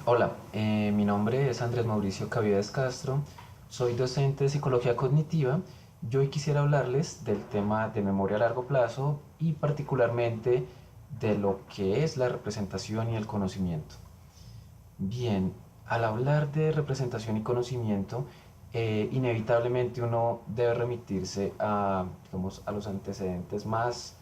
Hola, mi nombre es Andrés Mauricio Caviedes Castro, soy docente de Psicología Cognitiva y hoy quisiera hablarles del tema de memoria a largo plazo y particularmente de lo que es la representación y el conocimiento. Bien, al hablar de representación y conocimiento, inevitablemente uno debe remitirse a, digamos, a los antecedentes más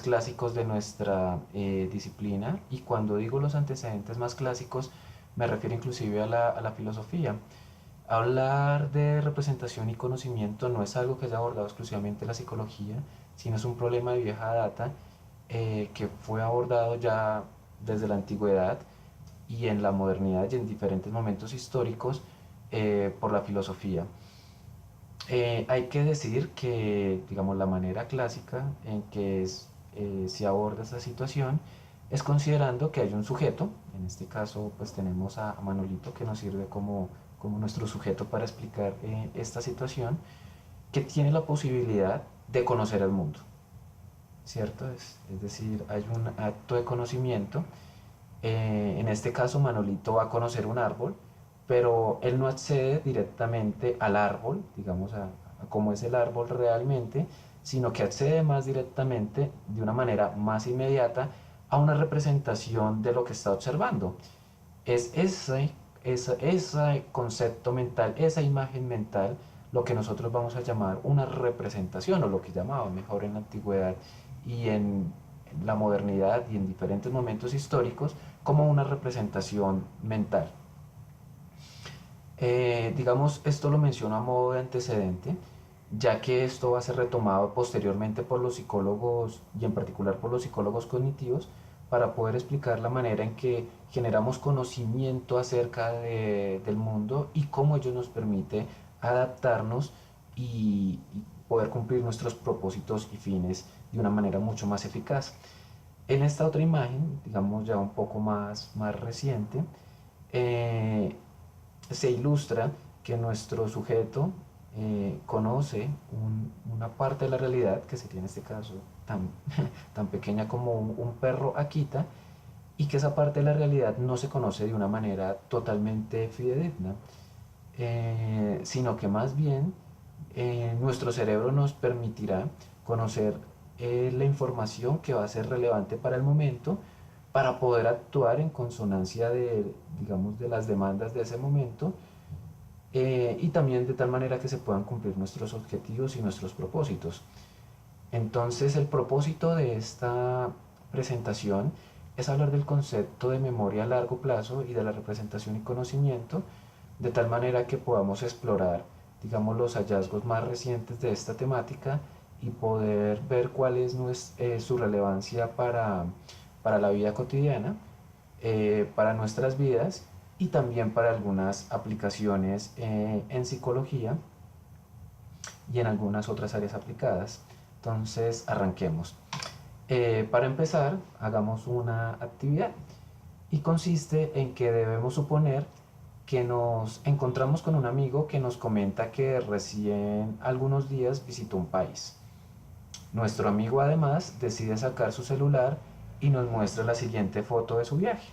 clásicos de nuestra disciplina, y cuando digo los antecedentes más clásicos me refiero inclusive a la filosofía. Hablar de representación y conocimiento no es algo que haya abordado exclusivamente la psicología, sino es un problema de vieja data, que fue abordado ya desde la antigüedad y en la modernidad y en diferentes momentos históricos por la filosofía. Hay que decir que, digamos, la manera clásica en que se aborda esta situación es considerando que hay un sujeto. En este caso pues tenemos a Manolito, que nos sirve como nuestro sujeto para explicar esta situación, que tiene la posibilidad de conocer el mundo, ¿cierto? Es decir, hay un acto de conocimiento. En este caso, Manolito va a conocer un árbol, pero él no accede directamente al árbol, digamos, a cómo es el árbol realmente, sino que accede más directamente, de una manera más inmediata, a una representación de lo que está observando. Es ese concepto mental, esa imagen mental, lo que nosotros vamos a llamar una representación, o lo que llamaban mejor en la antigüedad y en la modernidad y en diferentes momentos históricos, como una representación mental. Digamos, esto lo menciono a modo de antecedente, ya que esto va a ser retomado posteriormente por los psicólogos, y en particular por los psicólogos cognitivos, para poder explicar la manera en que generamos conocimiento acerca del mundo y cómo ello nos permite adaptarnos y poder cumplir nuestros propósitos y fines de una manera mucho más eficaz. En esta otra imagen, digamos ya un poco más reciente, eh, se ilustra que nuestro sujeto conoce una parte de la realidad, que sería en este caso tan, tan pequeña como un perro Akita, y que esa parte de la realidad no se conoce de una manera totalmente fidedigna, sino que más bien nuestro cerebro nos permitirá conocer la información que va a ser relevante para el momento, para poder actuar en consonancia de, digamos, de las demandas de ese momento, y también de tal manera que se puedan cumplir nuestros objetivos y nuestros propósitos. Entonces, el propósito de esta presentación es hablar del concepto de memoria a largo plazo y de la representación y conocimiento, de tal manera que podamos explorar, digamos, los hallazgos más recientes de esta temática y poder ver cuál es su relevancia para la vida cotidiana, para nuestras vidas, y también para algunas aplicaciones en psicología y en algunas otras áreas aplicadas. Entonces, arranquemos. Para empezar, hagamos una actividad, y consiste en que debemos suponer que nos encontramos con un amigo que nos comenta que recién algunos días visitó un país. Nuestro amigo además decide sacar su celular y nos muestra la siguiente foto de su viaje.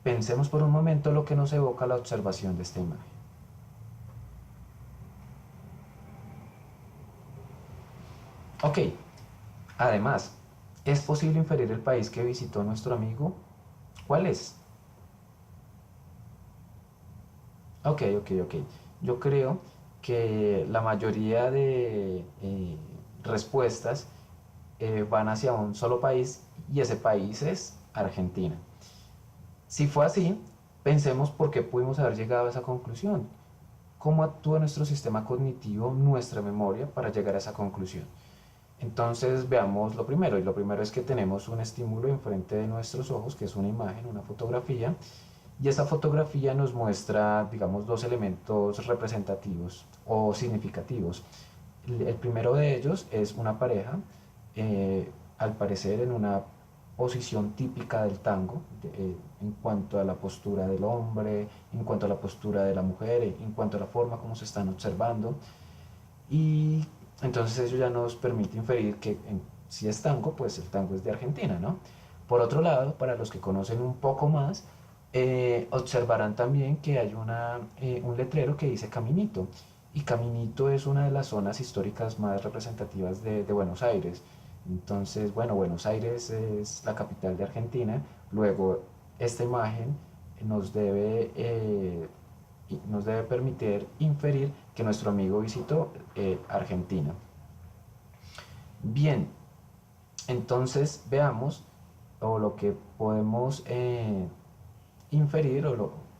Pensemos por un momento lo que nos evoca la observación de esta imagen. Ok, además, ¿es posible inferir el país que visitó nuestro amigo? ¿Cuál es? Ok. Yo creo que la mayoría de respuestas van hacia un solo país, y ese país es Argentina. Si fue así, pensemos por qué pudimos haber llegado a esa conclusión. ¿Cómo actúa nuestro sistema cognitivo, nuestra memoria, para llegar a esa conclusión? Entonces veamos lo primero, y lo primero es que tenemos un estímulo enfrente de nuestros ojos, que es una imagen, una fotografía, y esa fotografía nos muestra, digamos, dos elementos representativos o significativos. El primero de ellos es una pareja, al parecer en una posición típica del tango, en cuanto a la postura del hombre, en cuanto a la postura de la mujer, en cuanto a la forma como se están observando. Y entonces eso ya nos permite inferir que si es tango, pues el tango es de Argentina, ¿no? Por otro lado, para los que conocen un poco más, Observarán también que hay un letrero que dice Caminito. Y Caminito es una de las zonas históricas más representativas de Buenos Aires. Entonces, bueno, Buenos Aires es la capital de Argentina. Luego, esta imagen nos debe, nos debe permitir inferir que nuestro amigo visitó Argentina. Bien, entonces veamos, o lo que podemos inferir,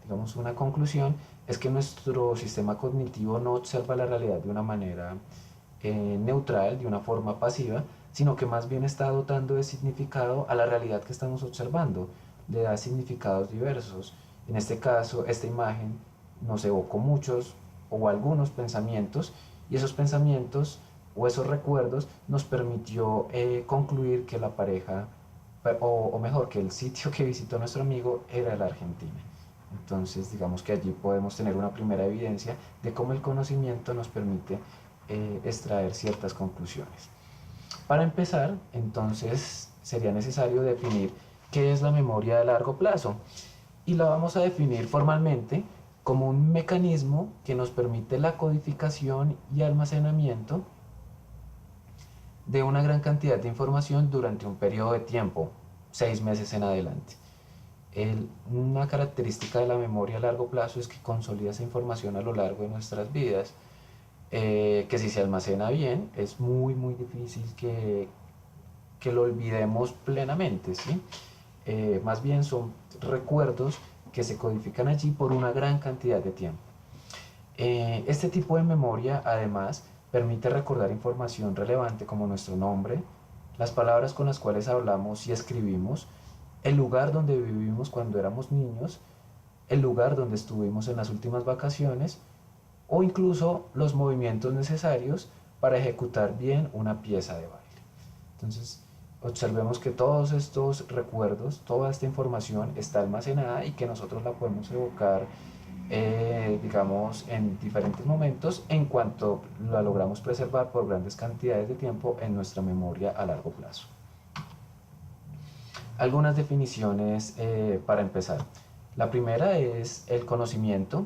digamos una conclusión, es que nuestro sistema cognitivo no observa la realidad de una manera neutral, de una forma pasiva, sino que más bien está dotando de significado a la realidad que estamos observando, le da significados diversos. En este caso, esta imagen nos evocó muchos o algunos pensamientos, y esos pensamientos o esos recuerdos nos permitió concluir que la pareja, o mejor, que el sitio que visitó nuestro amigo era la Argentina. Entonces, digamos que allí podemos tener una primera evidencia de cómo el conocimiento nos permite extraer ciertas conclusiones. Para empezar, entonces, sería necesario definir qué es la memoria a largo plazo. Y la vamos a definir formalmente como un mecanismo que nos permite la codificación y almacenamiento de una gran cantidad de información durante un periodo de tiempo, 6 meses en adelante. Una característica de la memoria a largo plazo es que consolida esa información a lo largo de nuestras vidas, que si se almacena bien es muy difícil que lo olvidemos plenamente, ¿sí? Más bien son recuerdos que se codifican allí por una gran cantidad de tiempo. Este tipo de memoria, además, permite recordar información relevante como nuestro nombre, las palabras con las cuales hablamos y escribimos, el lugar donde vivimos cuando éramos niños, el lugar donde estuvimos en las últimas vacaciones o incluso los movimientos necesarios para ejecutar bien una pieza de baile. Entonces, observemos que todos estos recuerdos, toda esta información está almacenada y que nosotros la podemos evocar, digamos, en diferentes momentos en cuanto la logramos preservar por grandes cantidades de tiempo en nuestra memoria a largo plazo. Algunas definiciones para empezar. La primera es el conocimiento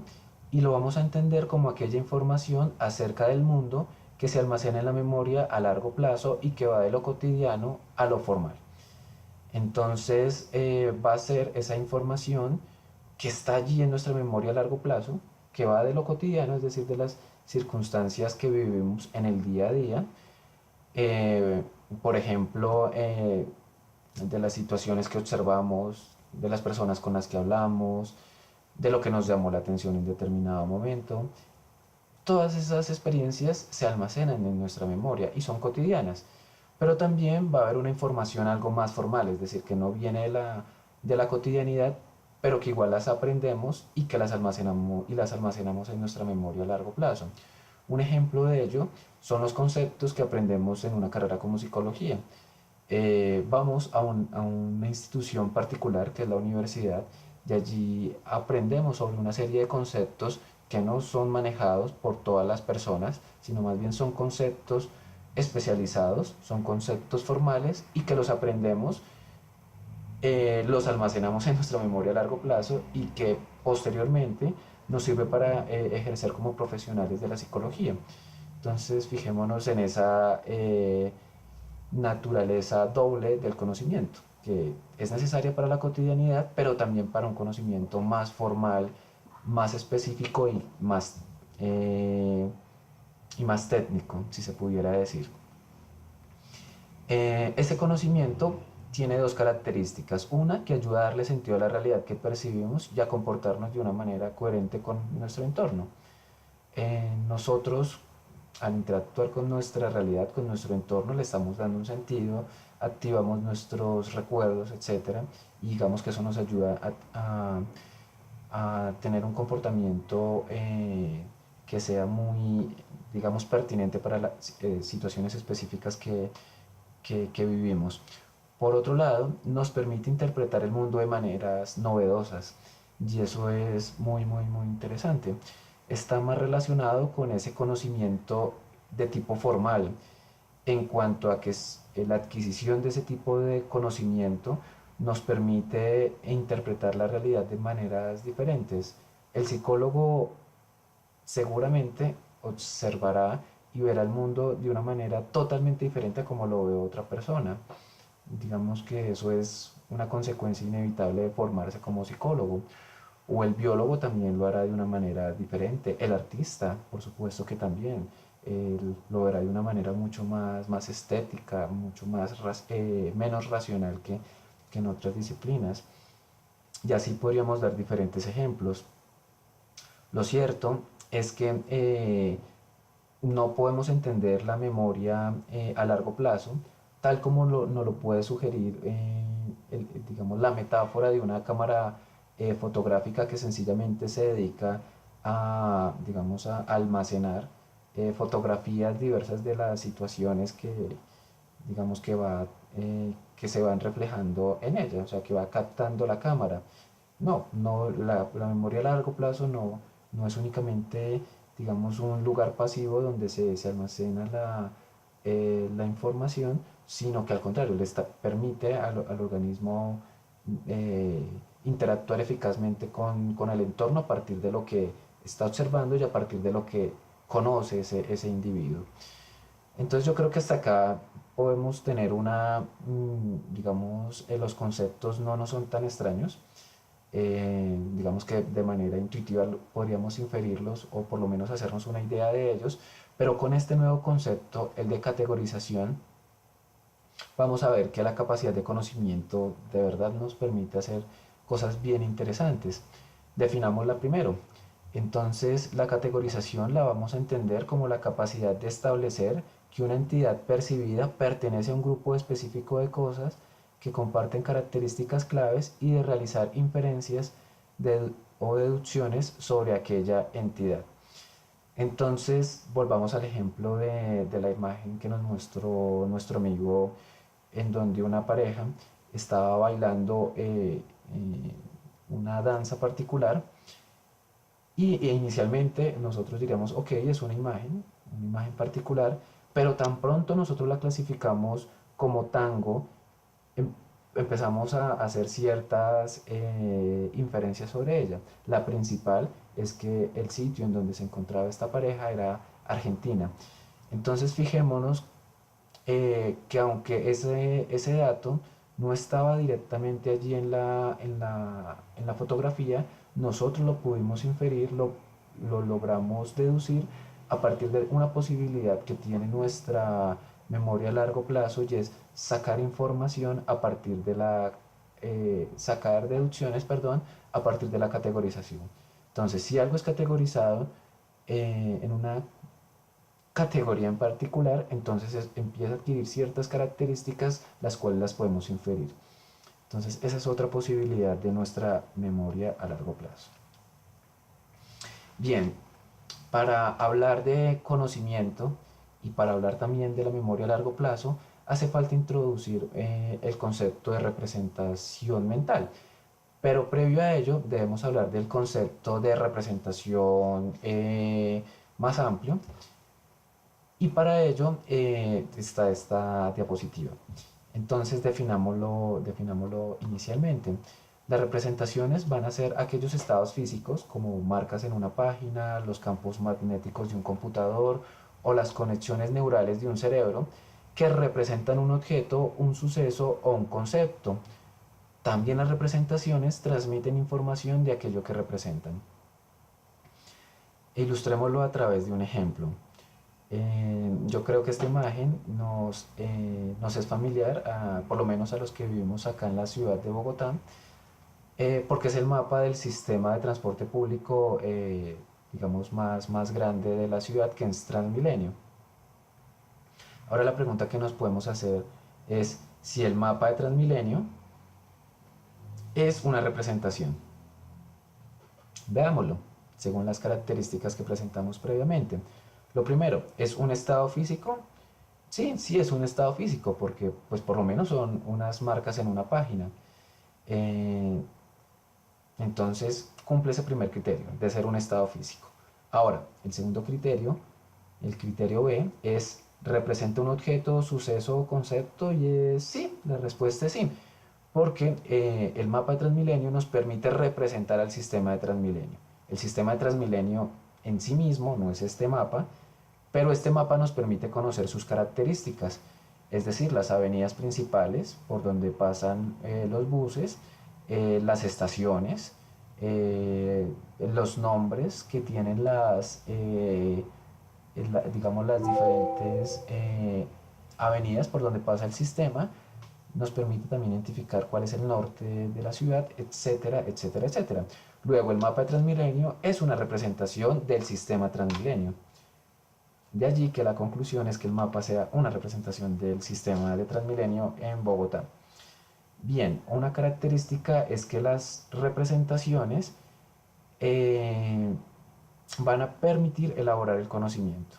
y lo vamos a entender como aquella información acerca del mundo que se almacena en la memoria a largo plazo y que va de lo cotidiano a lo formal. Entonces va a ser esa información que está allí en nuestra memoria a largo plazo, que va de lo cotidiano, es decir, de las circunstancias que vivimos en el día a día. Eh, por ejemplo, de las situaciones que observamos, de las personas con las que hablamos, de lo que nos llamó la atención en determinado momento. Todas esas experiencias se almacenan en nuestra memoria y son cotidianas, pero también va a haber una información algo más formal, es decir, que no viene de la cotidianidad, pero que igual las aprendemos y las almacenamos en nuestra memoria a largo plazo. Un ejemplo de ello son los conceptos que aprendemos en una carrera como psicología. Vamos a una institución particular que es la universidad y allí aprendemos sobre una serie de conceptos que no son manejados por todas las personas, sino más bien son conceptos especializados, son conceptos formales y que los aprendemos, los almacenamos en nuestra memoria a largo plazo y que posteriormente nos sirve para ejercer como profesionales de la psicología. Entonces fijémonos en esa naturaleza doble del conocimiento, que es necesaria para la cotidianidad, pero también para un conocimiento más formal, más específico y más técnico, si se pudiera decir. Este conocimiento tiene dos características. Una, que ayuda a darle sentido a la realidad que percibimos y a comportarnos de una manera coherente con nuestro entorno. Nosotros, al interactuar con nuestra realidad, con nuestro entorno, le estamos dando un sentido, activamos nuestros recuerdos, etc. Y digamos que eso nos ayuda a tener un comportamiento que sea muy, digamos, pertinente para las situaciones específicas que vivimos. Por otro lado, nos permite interpretar el mundo de maneras novedosas y eso es muy interesante. Está más relacionado con ese conocimiento de tipo formal, en cuanto a que la adquisición de ese tipo de conocimiento nos permite interpretar la realidad de maneras diferentes. El psicólogo seguramente observará y verá el mundo de una manera totalmente diferente a como lo ve otra persona. Digamos que eso es una consecuencia inevitable de formarse como psicólogo. O el biólogo también lo hará de una manera diferente. El artista, por supuesto que también. Él lo verá de una manera mucho más estética, mucho menos racional que en otras disciplinas. Y así podríamos dar diferentes ejemplos. Lo cierto es que no podemos entender la memoria a largo plazo, tal como nos lo puede sugerir digamos, la metáfora de una cámara fotográfica que sencillamente se dedica a, digamos, a almacenar fotografías diversas de las situaciones digamos, que se van reflejando en ella, o sea, que va captando la cámara. No, la memoria a largo plazo no es únicamente, digamos, un lugar pasivo donde se almacena la información, sino que al contrario, permite al organismo eh, interactuar eficazmente con el entorno a partir de lo que está observando y a partir de lo que conoce ese individuo. Entonces yo creo que hasta acá podemos tener digamos, los conceptos no nos son tan extraños. Digamos que de manera intuitiva podríamos inferirlos o por lo menos hacernos una idea de ellos, pero con este nuevo concepto, el de categorización, vamos a ver que la capacidad de conocimiento de verdad nos permite hacer cosas bien interesantes. Definámosla primero. Entonces, la categorización la vamos a entender como la capacidad de establecer que una entidad percibida pertenece a un grupo específico de cosas que comparten características claves y de realizar inferencias o deducciones sobre aquella entidad. Entonces, volvamos al ejemplo de la imagen que nos mostró nuestro amigo, en donde una pareja estaba bailando una danza particular y inicialmente nosotros diríamos, ok, es una imagen particular, pero tan pronto nosotros la clasificamos como tango, em- empezamos a hacer ciertas inferencias sobre ella. La principal es que el sitio en donde se encontraba esta pareja era Argentina. Entonces fijémonos que aunque ese dato no estaba directamente allí en la fotografía, nosotros lo pudimos inferir, lo logramos deducir a partir de una posibilidad que tiene nuestra memoria a largo plazo y es sacar información a partir de sacar deducciones, perdón, a partir de la categorización. Entonces, si algo es categorizado en una categoría en particular, entonces empieza a adquirir ciertas características las cuales las podemos inferir. Entonces esa es otra posibilidad de nuestra memoria a largo plazo. Bien, para hablar de conocimiento y para hablar también de la memoria a largo plazo, hace falta introducir el concepto de representación mental. Pero previo a ello debemos hablar del concepto de representación más amplio, y para ello está esta diapositiva. Entonces definámoslo inicialmente. Las representaciones van a ser aquellos estados físicos como marcas en una página, los campos magnéticos de un computador o las conexiones neurales de un cerebro que representan un objeto, un suceso o un concepto. También las representaciones transmiten información de aquello que representan. Ilustrémoslo a través de un ejemplo. Yo creo que esta imagen nos es familiar, por lo menos a los que vivimos acá en la ciudad de Bogotá, porque es el mapa del sistema de transporte público, digamos, más grande de la ciudad, que es Transmilenio. Ahora la pregunta que nos podemos hacer es si el mapa de Transmilenio es una representación. Veámoslo, según las características que presentamos previamente. Lo primero, ¿es un estado físico? Sí, sí es un estado físico, porque pues por lo menos son unas marcas en una página. Eh, entonces cumple ese primer criterio, de ser un estado físico. Ahora, el segundo criterio, el criterio B, representa un objeto, suceso o concepto, y es sí, la respuesta es sí. porque el mapa de Transmilenio nos permite representar al sistema de Transmilenio. El sistema de Transmilenio en sí mismo no es este mapa, pero este mapa nos permite conocer sus características, es decir, las avenidas principales por donde pasan los buses, las estaciones, los nombres que tienen digamos, las diferentes avenidas por donde pasa el sistema, nos permite también identificar cuál es el norte de la ciudad, etcétera, etcétera, etcétera. Luego, el mapa de Transmilenio es una representación del sistema Transmilenio. De allí que la conclusión es que el mapa sea una representación del sistema de Transmilenio en Bogotá. Bien, una característica es que las representaciones eh, van a permitir elaborar el conocimiento.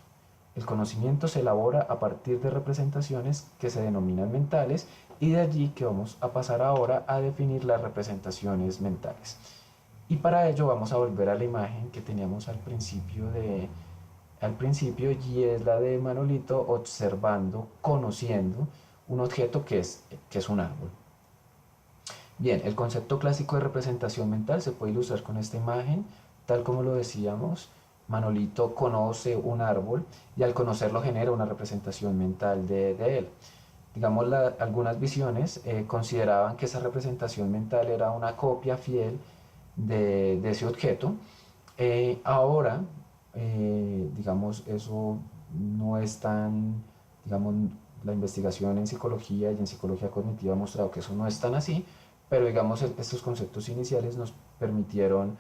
El conocimiento se elabora a partir de representaciones que se denominan mentales y de allí que vamos a pasar ahora a definir las representaciones mentales. Y para ello vamos a volver a la imagen que teníamos al principio y es la de Manolito observando, conociendo un objeto que es un árbol. Bien, el concepto clásico de representación mental se puede ilustrar con esta imagen, tal como lo decíamos. Manolito conoce un árbol y al conocerlo genera una representación mental de él. Digamos, algunas visiones consideraban que esa representación mental era una copia fiel de ese objeto. Ahora, digamos, eso no es tan, digamos, la investigación en psicología y en psicología cognitiva ha mostrado que eso no es tan así, pero digamos, estos conceptos iniciales nos permitieron,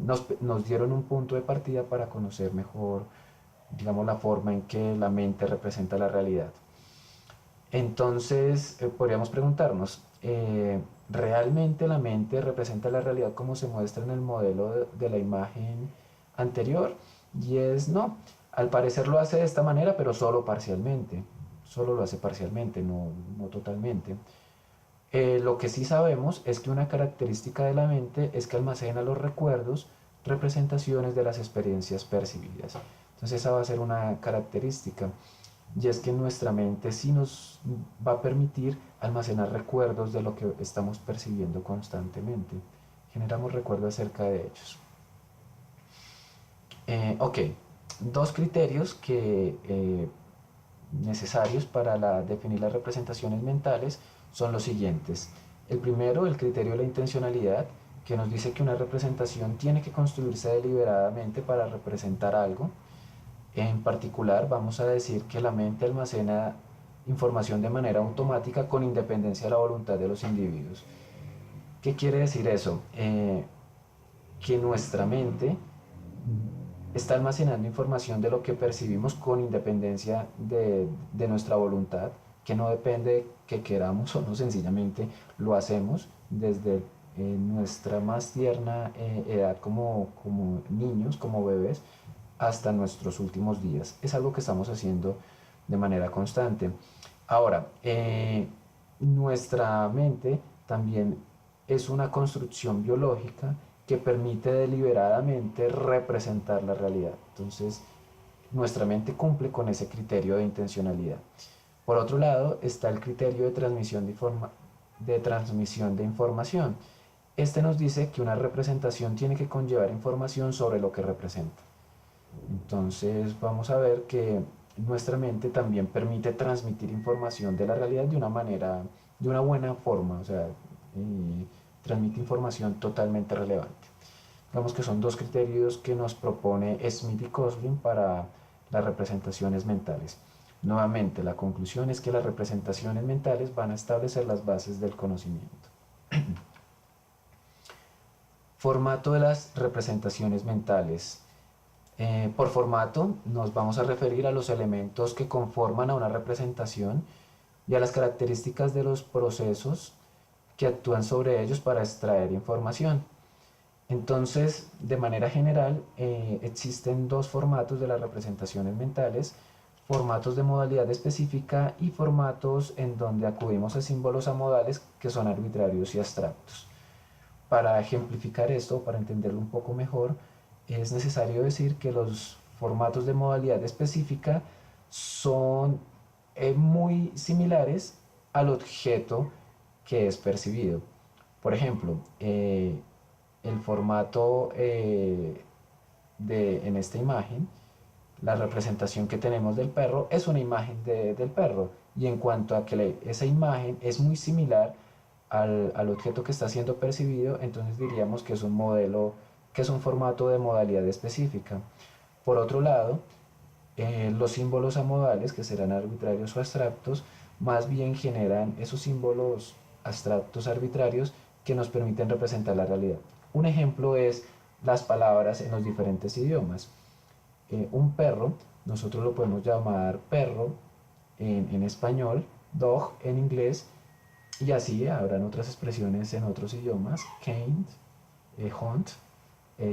nos dieron un punto de partida para conocer mejor, digamos, la forma en que la mente representa la realidad. Entonces, podríamos preguntarnos, ¿realmente la mente representa la realidad como se muestra en el modelo de la imagen anterior? Y es no. Al parecer lo hace de esta manera, pero solo parcialmente. Solo lo hace parcialmente, no totalmente. Lo que sí sabemos es que una característica de la mente es que almacena los recuerdos, representaciones de las experiencias percibidas. Entonces esa va a ser una característica. Y es que nuestra mente sí nos va a permitir almacenar recuerdos de lo que estamos percibiendo constantemente. Generamos recuerdos acerca de ellos. Ok, dos criterios necesarios para definir las representaciones mentales son los siguientes. El primero, el criterio de la intencionalidad, que nos dice que una representación tiene que construirse deliberadamente para representar algo. En particular, vamos a decir que la mente almacena información de manera automática con independencia de la voluntad de los individuos. ¿Qué quiere decir eso? Que nuestra mente está almacenando información de lo que percibimos con independencia de nuestra voluntad, que no depende de que queramos o no, sencillamente lo hacemos desde nuestra más tierna edad como niños, como bebés, hasta nuestros últimos días. Es algo que estamos haciendo de manera constante. Ahora, nuestra mente también es una construcción biológica que permite deliberadamente representar la realidad. Entonces, nuestra mente cumple con ese criterio de intencionalidad. Por otro lado, está el criterio de transmisión de información. Este nos dice que una representación tiene que conllevar información sobre lo que representa. Entonces vamos a ver que nuestra mente también permite transmitir información de la realidad de una manera, de una buena forma, o sea, transmite información totalmente relevante. Digamos que son dos criterios que nos propone Smith y Koslin para las representaciones mentales. Nuevamente, la conclusión es que las representaciones mentales van a establecer las bases del conocimiento. Formato de las representaciones mentales. Por formato nos vamos a referir a los elementos que conforman a una representación y a las características de los procesos que actúan sobre ellos para extraer información. Entonces, de manera general, existen dos formatos de las representaciones mentales: formatos de modalidad específica y formatos en donde acudimos a símbolos amodales que son arbitrarios y abstractos. Para ejemplificar esto, para entenderlo un poco mejor, es necesario decir que los formatos de modalidad específica son muy similares al objeto que es percibido. Por ejemplo, el formato en esta imagen, la representación que tenemos del perro es una imagen del perro. Y en cuanto a que esa imagen es muy similar al objeto que está siendo percibido, entonces diríamos que es un modelo, que es un formato de modalidad específica. Por otro lado, los símbolos amodales, que serán arbitrarios o abstractos, más bien generan esos símbolos abstractos arbitrarios que nos permiten representar la realidad. Un ejemplo es las palabras en los diferentes idiomas. Un perro, nosotros lo podemos llamar perro en español, dog en inglés, y así habrán otras expresiones en otros idiomas, cane, hunt,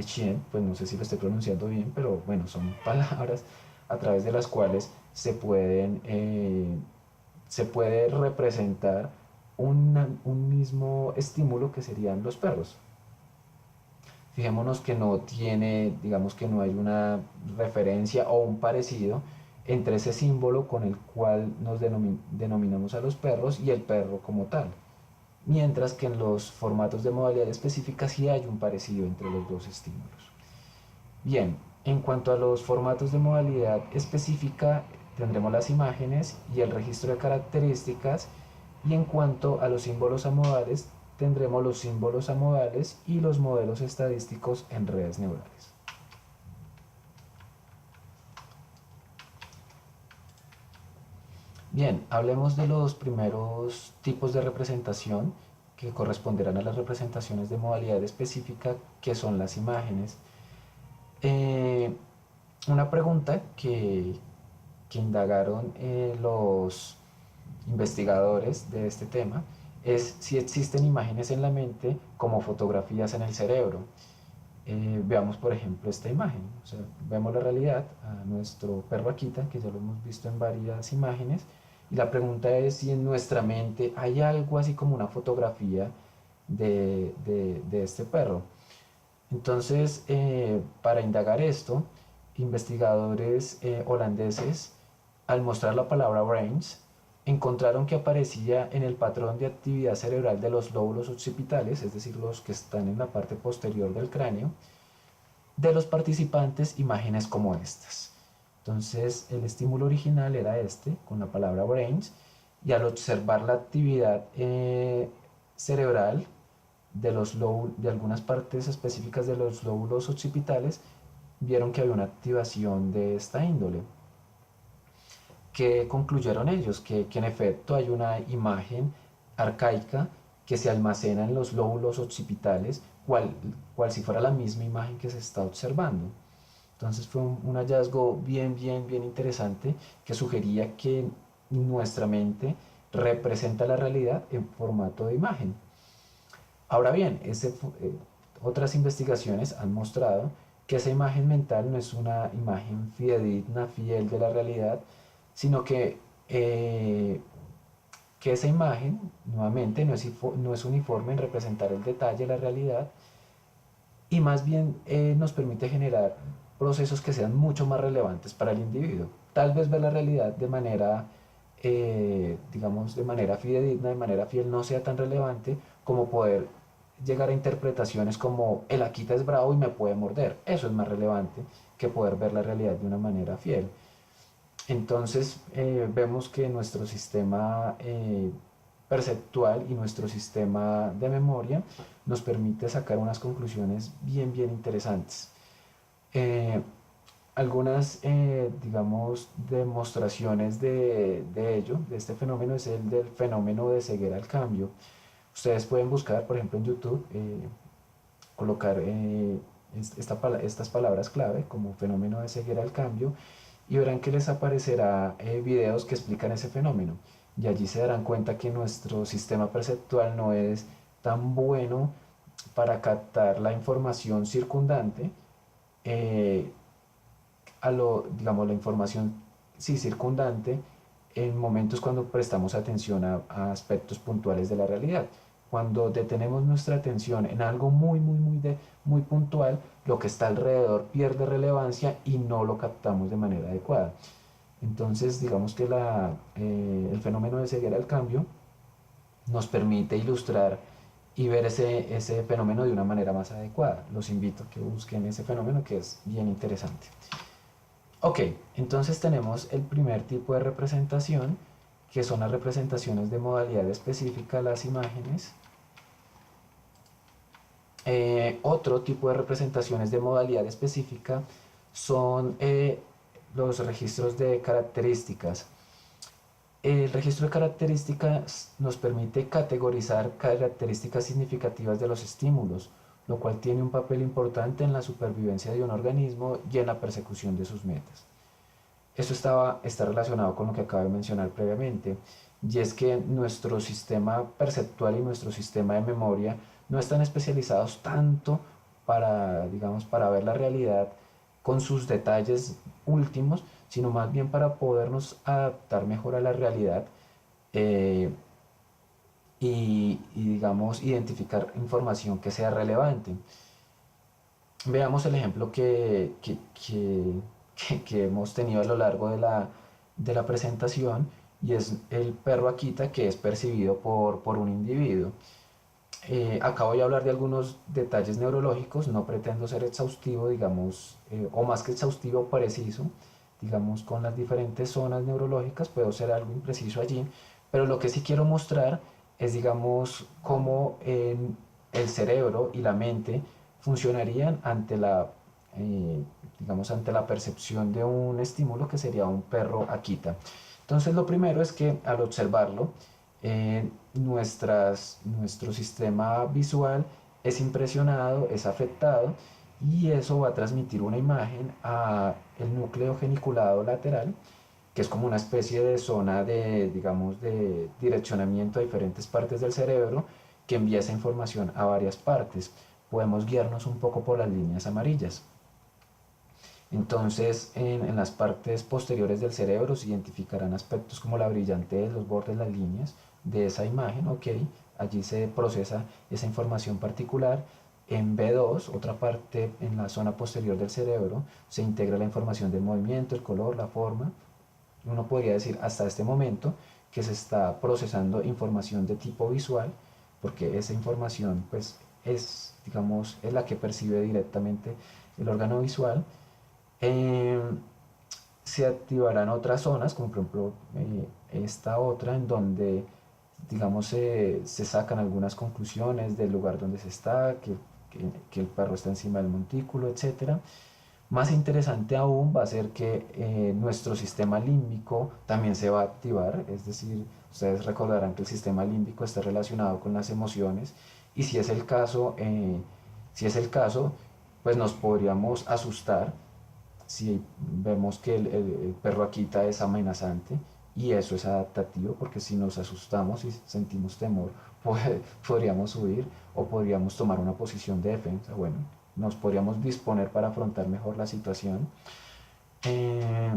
chien, pues no sé si lo estoy pronunciando bien, pero bueno, son palabras a través de las cuales se puede representar un mismo estímulo que serían los perros. Fijémonos que no tiene, digamos que no hay una referencia o un parecido entre ese símbolo con el cual nos denominamos a los perros y el perro como tal. Mientras que en los formatos de modalidad específica sí hay un parecido entre los dos estímulos. Bien, en cuanto a los formatos de modalidad específica, tendremos las imágenes y el registro de características, y en cuanto a los símbolos amodales, tendremos los símbolos amodales y los modelos estadísticos en redes neurales. Bien, hablemos de los primeros tipos de representación que corresponderán a las representaciones de modalidad específica, que son las imágenes. Eh, una pregunta que indagaron los investigadores de este tema es si existen imágenes en la mente como fotografías en el cerebro. Veamos por ejemplo esta imagen, o sea, vemos la realidad a nuestro perro Akita, que ya lo hemos visto en varias imágenes, y la pregunta es si en nuestra mente hay algo así como una fotografía de este perro. Entonces, para indagar esto, investigadores holandeses, al mostrar la palabra brains, encontraron que aparecía en el patrón de actividad cerebral de los lóbulos occipitales, es decir, los que están en la parte posterior del cráneo, de los participantes imágenes como estas. Entonces, el estímulo original era este, con la palabra brains, y al observar la actividad cerebral de algunas partes específicas de los lóbulos occipitales, vieron que había una activación de esta índole. ¿Qué concluyeron ellos? Que en efecto hay una imagen arcaica que se almacena en los lóbulos occipitales, cual si fuera la misma imagen que se está observando. Entonces fue un hallazgo bien interesante que sugería que nuestra mente representa la realidad en formato de imagen. Ahora bien, otras investigaciones han mostrado que esa imagen mental no es una imagen fidedigna, fiel de la realidad, sino que esa imagen, nuevamente, no es uniforme en representar el detalle de la realidad, y más bien nos permite generar procesos que sean mucho más relevantes para el individuo. Tal vez ver la realidad de manera, digamos, de manera fidedigna, de manera fiel, no sea tan relevante como poder llegar a interpretaciones como el Akita es bravo y me puede morder. Eso es más relevante que poder ver la realidad de una manera fiel. Entonces vemos que nuestro sistema perceptual y nuestro sistema de memoria nos permite sacar unas conclusiones bien interesantes. Eh, Algunas, digamos, demostraciones de ello, de este fenómeno, es el del fenómeno de ceguera al cambio. Ustedes pueden buscar, por ejemplo, en YouTube, colocar estas palabras clave como fenómeno de ceguera al cambio, y verán que les aparecerá videos que explican ese fenómeno. Y allí se darán cuenta que nuestro sistema perceptual no es tan bueno para captar la información circundante, eh, digamos, la información sí, circundante, en momentos cuando prestamos atención a aspectos puntuales de la realidad. Cuando detenemos nuestra atención en algo muy puntual, lo que está alrededor pierde relevancia y no lo captamos de manera adecuada. Entonces, digamos que el fenómeno de ceguera al cambio nos permite ilustrar y ver ese fenómeno de una manera más adecuada. Los invito a que busquen ese fenómeno que es bien interesante. Ok, entonces tenemos el primer tipo de representación, que son las representaciones de modalidad específica de las imágenes. Otro tipo de representaciones de modalidad específica son los registros de características. El registro de características nos permite categorizar características significativas de los estímulos, lo cual tiene un papel importante en la supervivencia de un organismo y en la persecución de sus metas. Esto está relacionado con lo que acabo de mencionar previamente, y es que nuestro sistema perceptual y nuestro sistema de memoria no están especializados tanto para, digamos, para ver la realidad con sus detalles últimos, sino más bien para podernos adaptar mejor a la realidad eh, digamos, identificar información que sea relevante. Veamos el ejemplo que hemos tenido a lo largo de la presentación, y es el perro Akita, que es percibido por un individuo. Acá voy a hablar de algunos detalles neurológicos, no pretendo ser exhaustivo, digamos, o más que exhaustivo, preciso, digamos, con las diferentes zonas neurológicas, puedo ser algo impreciso allí, pero lo que sí quiero mostrar es, digamos, cómo el cerebro y la mente funcionarían ante eh, digamos, ante la percepción de un estímulo que sería un perro Akita. Entonces, lo primero es que al observarlo, nuestro sistema visual es impresionado, es afectado, y eso va a transmitir una imagen a el núcleo geniculado lateral, que es como una especie de zona de, digamos, de direccionamiento a diferentes partes del cerebro, que envía esa información a varias partes. Podemos guiarnos un poco por las líneas amarillas. Entonces, en las partes posteriores del cerebro se identificarán aspectos como la brillantez, los bordes, las líneas de esa imagen. Ok, allí se procesa esa información particular. En B2, otra parte en la zona posterior del cerebro, se integra la información del movimiento, el color, la forma. Uno podría decir hasta este momento que se está procesando información de tipo visual, porque esa información pues es, digamos, es la que percibe directamente el órgano visual. eh, Se activarán otras zonas, como por ejemplo esta otra, en donde, digamos, se sacan algunas conclusiones del lugar donde se está, que el perro está encima del montículo, etcétera. Más interesante aún va a ser que nuestro sistema límbico también se va a activar, es decir, ustedes recordarán que el sistema límbico está relacionado con las emociones, y si es el caso, pues nos podríamos asustar si vemos que el perro Akita es amenazante, y eso es adaptativo, porque si nos asustamos y sentimos temor, podríamos huir o podríamos tomar una posición de defensa. Bueno, nos podríamos disponer para afrontar mejor la situación. Eh,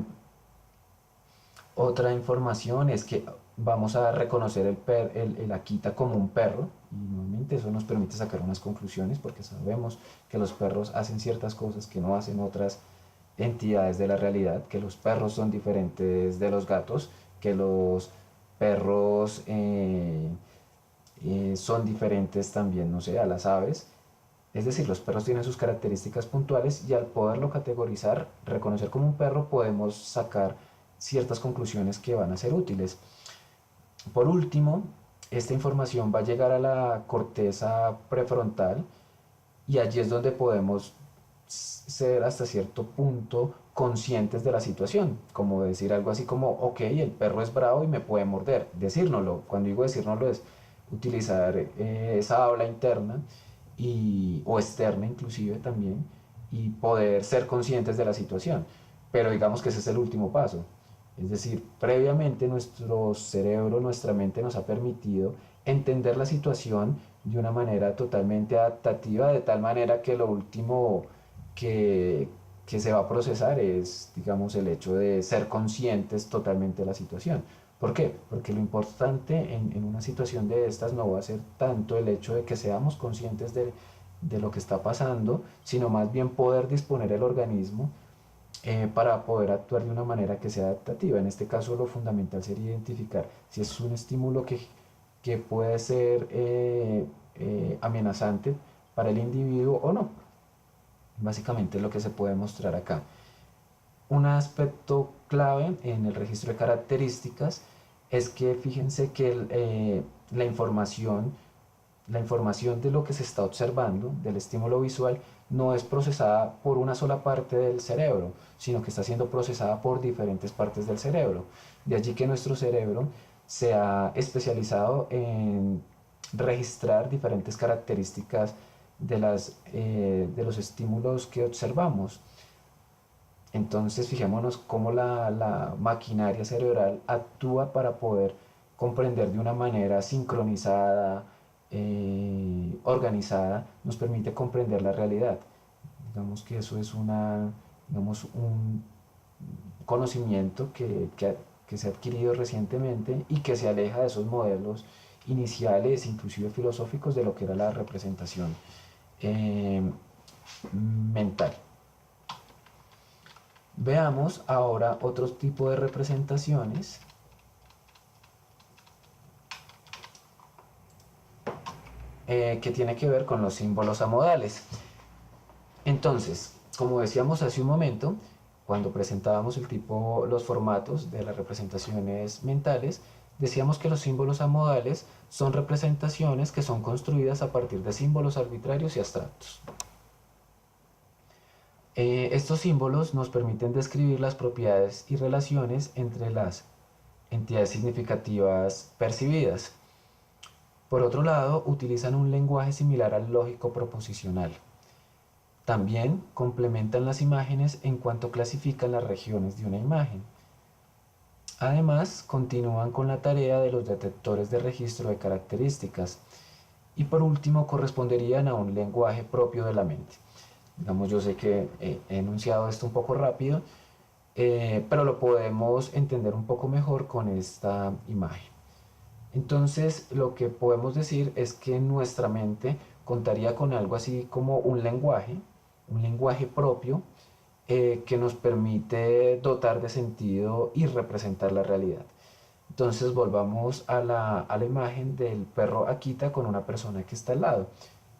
Otra información es que vamos a reconocer el Akita como un perro, y nuevamente eso nos permite sacar unas conclusiones, porque sabemos que los perros hacen ciertas cosas que no hacen otras entidades de la realidad, que los perros son diferentes de los gatos, que los perros son diferentes también, no sé, a las aves. Es decir, los perros tienen sus características puntuales, y al poderlo categorizar, reconocer como un perro, podemos sacar ciertas conclusiones que van a ser útiles. Por último, esta información va a llegar a la corteza prefrontal, y allí es donde podemos ser hasta cierto punto conscientes de la situación, como decir algo así como, ok, el perro es bravo y me puede morder, decírnoslo. Cuando digo decírnoslo es utilizar esa habla interna o externa inclusive también, y poder ser conscientes de la situación. Pero digamos que ese es el último paso. Es decir, previamente nuestro cerebro, nuestra mente nos ha permitido entender la situación de una manera totalmente adaptativa, de tal manera que lo último que, que se va a procesar es, digamos, el hecho de ser conscientes totalmente de la situación. ¿Por qué? Porque lo importante en una situación de estas no va a ser tanto el hecho de que seamos conscientes de lo que está pasando, sino más bien poder disponer el organismo para poder actuar de una manera que sea adaptativa. En este caso, lo fundamental sería identificar si es un estímulo que puede ser amenazante para el individuo o no. Básicamente es lo que se puede mostrar acá. Un aspecto clave en el registro de características es que fíjense que la información de lo que se está observando, del estímulo visual, no es procesada por una sola parte del cerebro, sino que está siendo procesada por diferentes partes del cerebro. De allí que nuestro cerebro se ha especializado en registrar diferentes características de los estímulos que observamos. Entonces fijémonos cómo la maquinaria cerebral actúa para poder comprender de una manera sincronizada, organizada, nos permite comprender la realidad. Digamos que eso es un conocimiento que se ha adquirido recientemente y que se aleja de esos modelos iniciales, inclusive filosóficos, de lo que era la representación eh, mental. Veamos ahora otro tipo de representaciones que tiene que ver con los símbolos amodales. Entonces, como decíamos hace un momento, cuando presentábamos los formatos de las representaciones mentales, decíamos que los símbolos amodales son representaciones que son construidas a partir de símbolos arbitrarios y abstractos. Estos símbolos nos permiten describir las propiedades y relaciones entre las entidades significativas percibidas. Por otro lado, utilizan un lenguaje similar al lógico proposicional. También complementan las imágenes en cuanto clasifican las regiones de una imagen. Además, continúan con la tarea de los detectores de registro de características. Y por último, corresponderían a un lenguaje propio de la mente. Digamos, yo sé que he enunciado esto un poco rápido, pero lo podemos entender un poco mejor con esta imagen. Entonces, lo que podemos decir es que nuestra mente contaría con algo así como un lenguaje propio que nos permite dotar de sentido y representar la realidad. Entonces volvamos a la imagen del perro Akita con una persona que está al lado.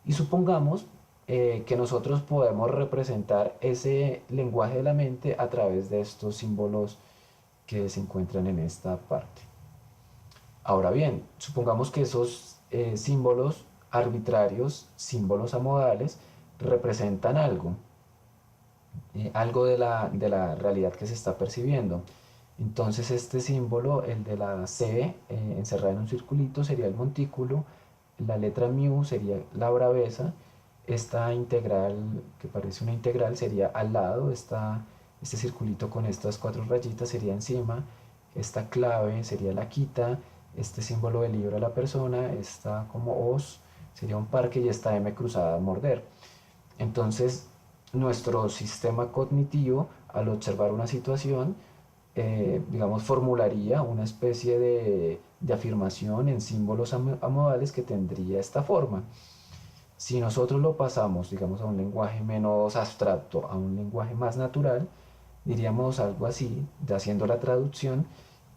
Y supongamos que nosotros podemos representar ese lenguaje de la mente a través de estos símbolos que se encuentran en esta parte. Ahora bien, supongamos que esos símbolos arbitrarios, símbolos amodales, representan algo de la realidad que se está percibiendo. Entonces este símbolo, el de la C encerrada en un circulito, sería el montículo, la letra mu sería la braveza, esta integral, que parece una integral, sería al lado, este circulito con estas 4 rayitas sería encima, esta clave sería la quita, este símbolo de libra la persona, esta como os sería un parque y esta M cruzada morder. Entonces nuestro sistema cognitivo, al observar una situación, digamos, formularía una especie de afirmación en símbolos amodales que tendría esta forma. Si nosotros lo pasamos, digamos, a un lenguaje menos abstracto, a un lenguaje más natural, diríamos algo así, haciendo la traducción,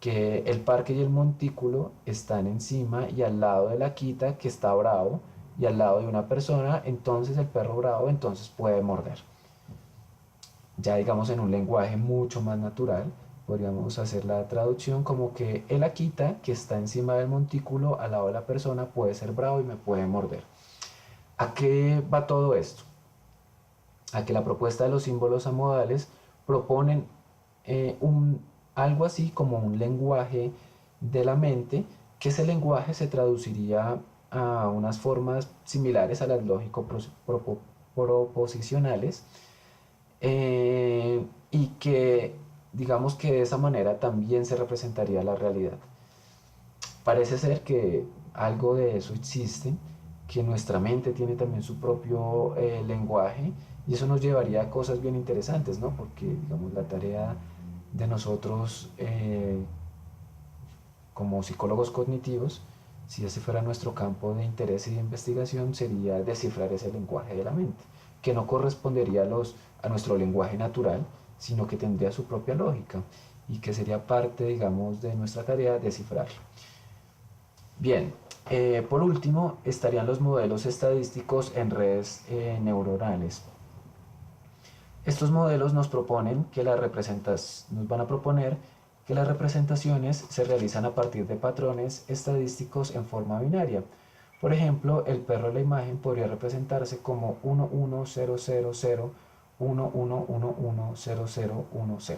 que el parque y el montículo están encima y al lado de la quita que está bravo y al lado de una persona, entonces el perro bravo entonces puede morder. Ya digamos en un lenguaje mucho más natural, podríamos hacer la traducción como que el Akita que está encima del montículo al lado de la persona puede ser bravo y me puede morder. ¿A qué va todo esto? A que la propuesta de los símbolos amodales proponen algo así como un lenguaje de la mente, que ese lenguaje se traduciría a unas formas similares a las lógico-proposicionales, y que digamos que de esa manera también se representaría la realidad. Parece ser que algo de eso existe, que nuestra mente tiene también su propio lenguaje, y eso nos llevaría a cosas bien interesantes, ¿no? Porque digamos la tarea de nosotros como psicólogos cognitivos, si ese fuera nuestro campo de interés y de investigación, sería descifrar ese lenguaje de la mente, que no correspondería a nuestro lenguaje natural, sino que tendría su propia lógica y que sería parte, digamos, de nuestra tarea descifrarlo. Bien, por último estarían los modelos estadísticos en redes neuronales. Estos modelos nos proponen que nos van a proponer que las representaciones se realizan a partir de patrones estadísticos en forma binaria. Por ejemplo, el perro de la imagen podría representarse como 11000 11110010.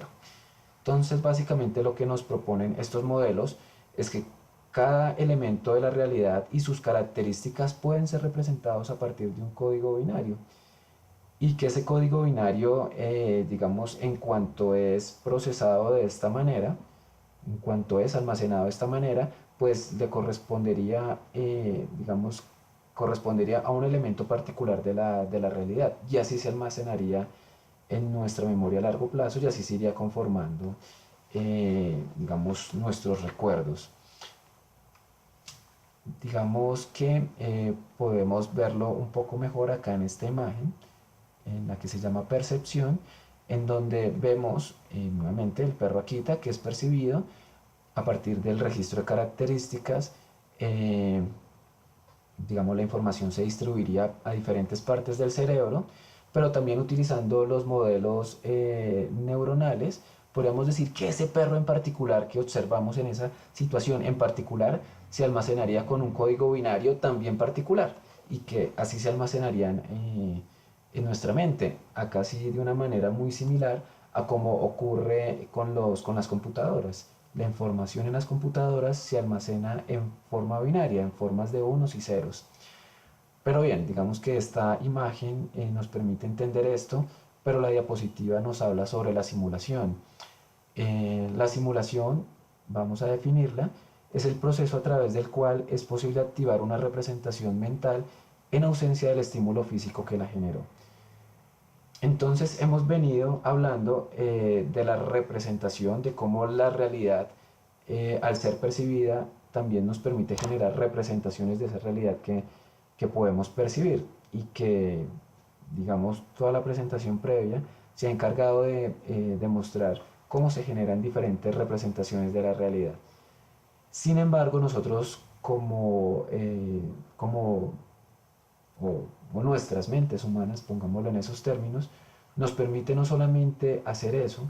Entonces, básicamente lo que nos proponen estos modelos es que cada elemento de la realidad y sus características pueden ser representados a partir de un código binario y que ese código binario, digamos, en cuanto es procesado de esta manera, en cuanto es almacenado de esta manera, pues le correspondería, digamos, correspondería a un elemento particular de la realidad y así se almacenaría en nuestra memoria a largo plazo y así se iría conformando, digamos, nuestros recuerdos. Digamos que podemos verlo un poco mejor acá en esta imagen, en la que se llama percepción, en donde vemos nuevamente el perro Akita que es percibido a partir del registro de características. Digamos, la información se distribuiría a diferentes partes del cerebro, pero también utilizando los modelos neuronales, podríamos decir que ese perro en particular que observamos en esa situación en particular se almacenaría con un código binario también particular y que así se almacenarían en nuestra mente, acá sí de una manera muy similar a como ocurre con las computadoras. La información en las computadoras se almacena en forma binaria, en formas de unos y ceros. Pero bien, digamos que esta imagen nos permite entender esto, pero la diapositiva nos habla sobre la simulación. La simulación, vamos a definirla, es el proceso a través del cual es posible activar una representación mental en ausencia del estímulo físico que la generó. Entonces hemos venido hablando de la representación, de cómo la realidad, al ser percibida, también nos permite generar representaciones de esa realidad que podemos percibir y que, digamos, toda la presentación previa se ha encargado de demostrar cómo se generan diferentes representaciones de la realidad. Sin embargo, nosotros o nuestras mentes humanas, pongámoslo en esos términos, nos permite no solamente hacer eso,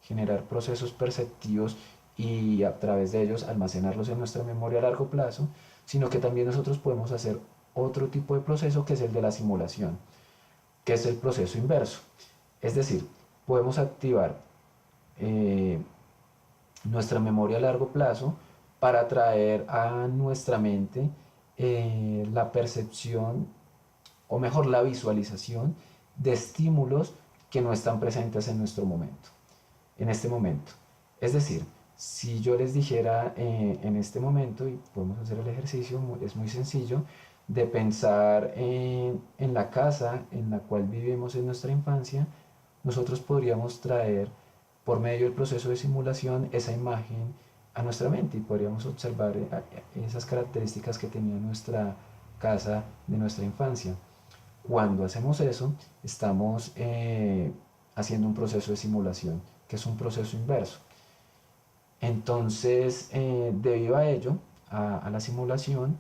generar procesos perceptivos y a través de ellos almacenarlos en nuestra memoria a largo plazo, sino que también nosotros podemos hacer otro tipo de proceso que es el de la simulación, que es el proceso inverso. Es decir, podemos activar eh, nuestra memoria a largo plazo para traer a nuestra mente la percepción, o mejor la visualización de estímulos que no están presentes en nuestro momento, en este momento. Es decir, si yo les dijera en este momento, y podemos hacer el ejercicio, es muy sencillo, de pensar en la casa en la cual vivimos en nuestra infancia, nosotros podríamos traer por medio del proceso de simulación esa imagen a nuestra mente y podríamos observar esas características que tenía nuestra casa de nuestra infancia. Cuando hacemos eso, estamos haciendo un proceso de simulación, que es un proceso inverso. Entonces, debido a ello, a la simulación,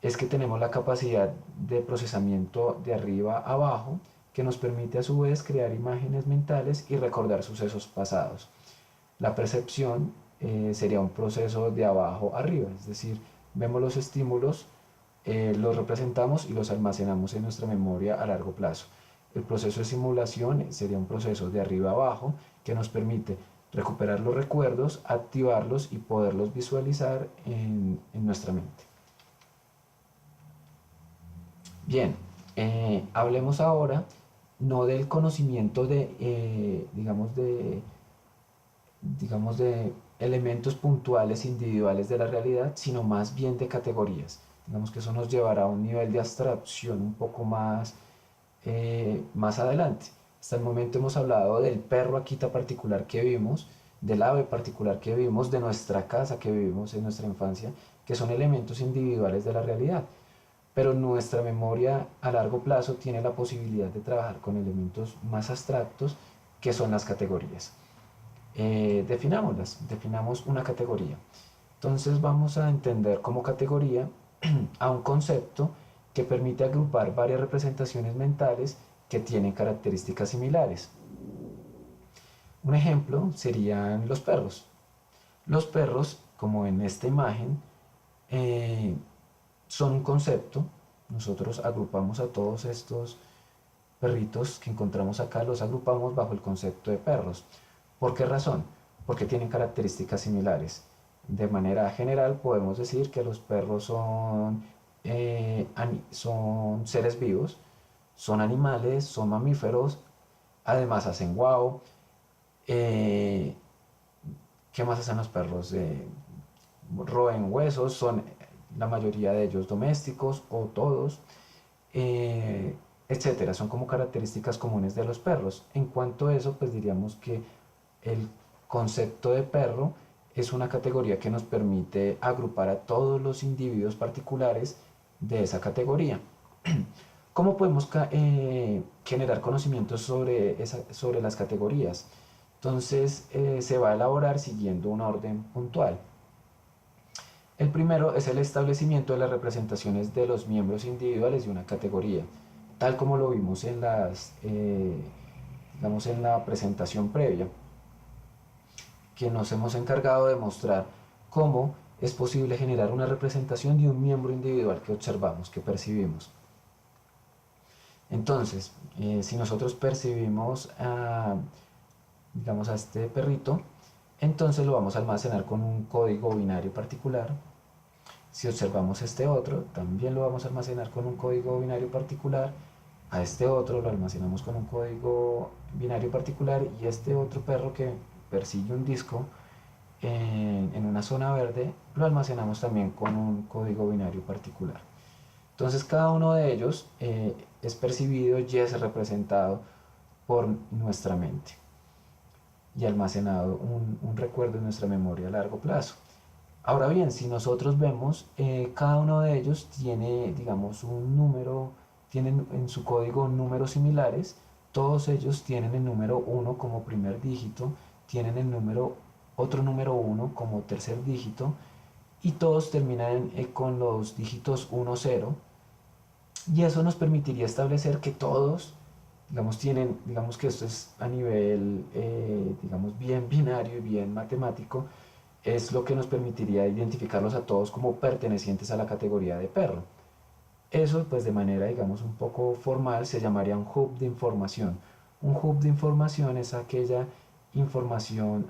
es que tenemos la capacidad de procesamiento de arriba a abajo, que nos permite a su vez crear imágenes mentales y recordar sucesos pasados. La percepción sería un proceso de abajo arriba, es decir, vemos los estímulos, los representamos y los almacenamos en nuestra memoria a largo plazo. El proceso de simulación sería un proceso de arriba a abajo que nos permite recuperar los recuerdos, activarlos y poderlos visualizar en nuestra mente. Bien, hablemos ahora no del conocimiento digamos de elementos puntuales individuales de la realidad, sino más bien de categorías. Digamos que eso nos llevará a un nivel de abstracción un poco más adelante. Hasta el momento hemos hablado del perro Akita particular que vimos, del ave particular que vivimos, de nuestra casa que vivimos en nuestra infancia, que son elementos individuales de la realidad. Pero nuestra memoria a largo plazo tiene la posibilidad de trabajar con elementos más abstractos que son las categorías. Definamos una categoría. Entonces vamos a entender como categoría a un concepto que permite agrupar varias representaciones mentales que tienen características similares. Un ejemplo serían los perros. Los perros, como en esta imagen, eh, son un concepto. Nosotros agrupamos a todos estos perritos que encontramos acá, los agrupamos bajo el concepto de perros. ¿Por qué razón? Porque tienen características similares. De manera general podemos decir que los perros son seres vivos, son animales, son mamíferos, además hacen guau. Eh, ¿Qué más hacen los perros? Roen huesos, son la mayoría de ellos domésticos o todos, eh, etcétera. Son como características comunes de los perros. En cuanto a eso, pues diríamos que el concepto de perro es una categoría que nos permite agrupar a todos los individuos particulares de esa categoría. ¿Cómo podemos generar conocimientos sobre las categorías? Entonces se va a elaborar siguiendo un orden puntual. El primero es el establecimiento de las representaciones de los miembros individuales de una categoría, tal como lo vimos digamos en la presentación previa, que nos hemos encargado de mostrar cómo es posible generar una representación de un miembro individual que observamos, que percibimos. Entonces, si nosotros percibimos digamos a este perrito, entonces lo vamos a almacenar con un código binario particular. Si observamos este otro, también lo vamos a almacenar con un código binario particular. A este otro lo almacenamos con un código binario particular, y este otro perro que persigue un disco en una zona verde lo almacenamos también con un código binario particular. Entonces cada uno de ellos es percibido y es representado por nuestra mente y almacenado un recuerdo en nuestra memoria a largo plazo. Ahora bien, si nosotros vemos, cada uno de ellos tiene, digamos, un número, tienen en su código números similares. Todos ellos tienen el número 1 como primer dígito, tienen otro número 1 como tercer dígito, y todos terminan con los dígitos 1, 0. Y eso nos permitiría establecer que todos, digamos que esto es a nivel, digamos, bien binario y bien matemático, es lo que nos permitiría identificarlos a todos como pertenecientes a la categoría de perro. Eso, pues de manera, digamos, un poco formal, se llamaría un hub de información. Un hub de información es aquella información,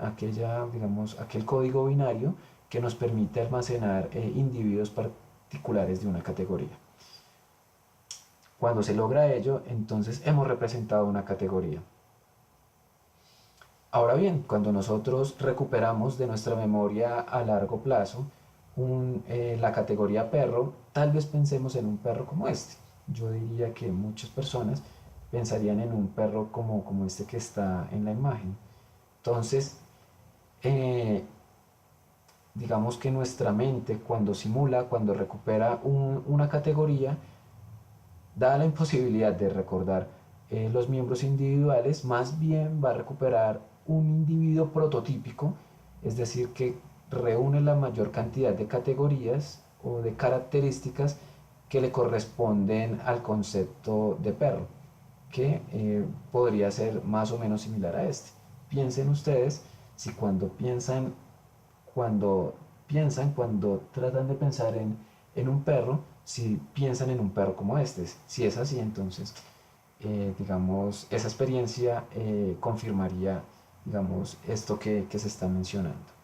digamos, aquel código binario que nos permite almacenar individuos particulares de una categoría. Cuando se logra ello, entonces hemos representado una categoría. Ahora bien, cuando nosotros recuperamos de nuestra memoria a largo plazo la categoría perro, tal vez pensemos en un perro como este. Yo diría que muchas personas pensarían en un perro como este que está en la imagen. Entonces, eh, digamos que nuestra mente, cuando simula, cuando recupera una categoría, da la imposibilidad de recordar los miembros individuales, más bien va a recuperar un individuo prototípico, es decir, que reúne la mayor cantidad de categorías o de características que le corresponden al concepto de perro, que podría ser más o menos similar a este. Piensen ustedes si cuando tratan de pensar en un perro, si piensan en un perro como este. Si es así, entonces, digamos, esa experiencia confirmaría, digamos, esto que se está mencionando.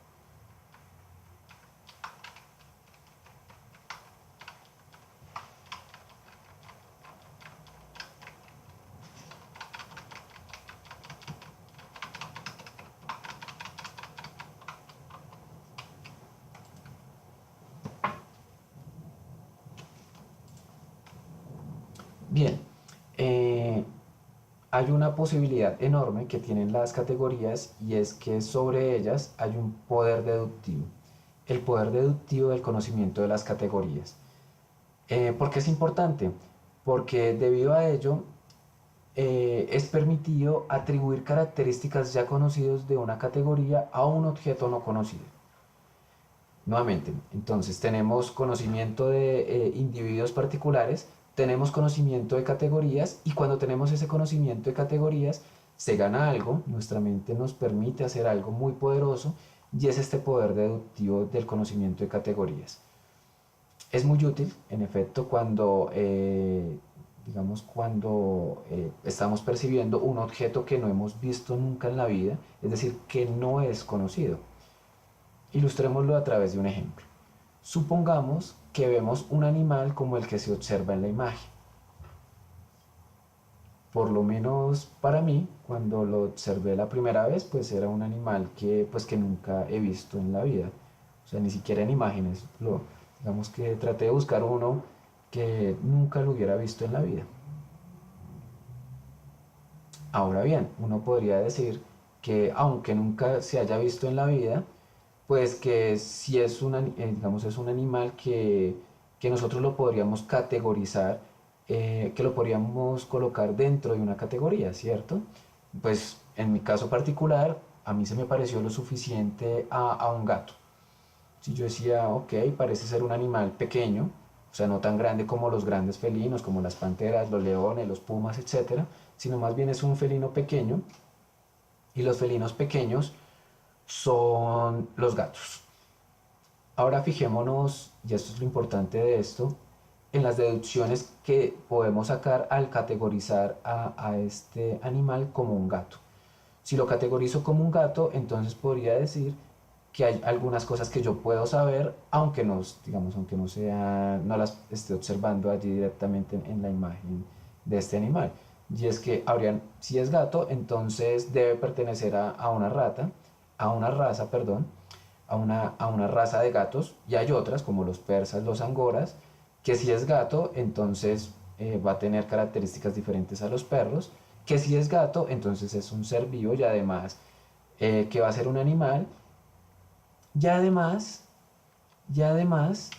Bien, eh, hay una posibilidad enorme que tienen las categorías, y es que sobre ellas hay un poder deductivo. El poder deductivo del conocimiento de las categorías. ¿Por qué es importante? Porque debido a ello es permitido atribuir características ya conocidas de una categoría a un objeto no conocido. Nuevamente, entonces tenemos conocimiento de individuos particulares, tenemos conocimiento de categorías y cuando tenemos ese conocimiento de categorías se gana algo, nuestra mente nos permite hacer algo muy poderoso y es este poder deductivo del conocimiento de categorías. Es muy útil, en efecto, cuando, estamos percibiendo un objeto que no hemos visto nunca en la vida, es decir, que no es conocido. Ilustrémoslo a través de un ejemplo. Supongamos que vemos un animal como el que se observa en la imagen. Por lo menos para mí, cuando lo observé la primera vez, pues era un animal que nunca he visto en la vida. O sea, ni siquiera en imágenes. Digamos que traté de buscar uno que nunca lo hubiera visto en la vida. Ahora bien, uno podría decir que aunque nunca se haya visto en la vida, pues que si es es un animal que nosotros lo podríamos categorizar, que lo podríamos colocar dentro de una categoría, ¿cierto? Pues en mi caso particular, a mí se me pareció lo suficiente a un gato. Si yo decía, ok, parece ser un animal pequeño, o sea, no tan grande como los grandes felinos, como las panteras, los leones, los pumas, etcétera, sino más bien es un felino pequeño, y los felinos pequeños son los gatos. Ahora fijémonos, y esto es lo importante de esto, en las deducciones que podemos sacar al categorizar a este animal como un gato. Si lo categorizo como un gato, entonces podría decir que hay algunas cosas que yo puedo saber, aunque no las esté observando allí directamente en la imagen de este animal. Y es que si es gato, entonces debe pertenecer a una rata, a una raza, perdón, a una raza de gatos, y hay otras como los persas, los angoras, que si es gato, entonces va a tener características diferentes a los perros, que si es gato, entonces es un ser vivo y además que va a ser un animal, y además, y además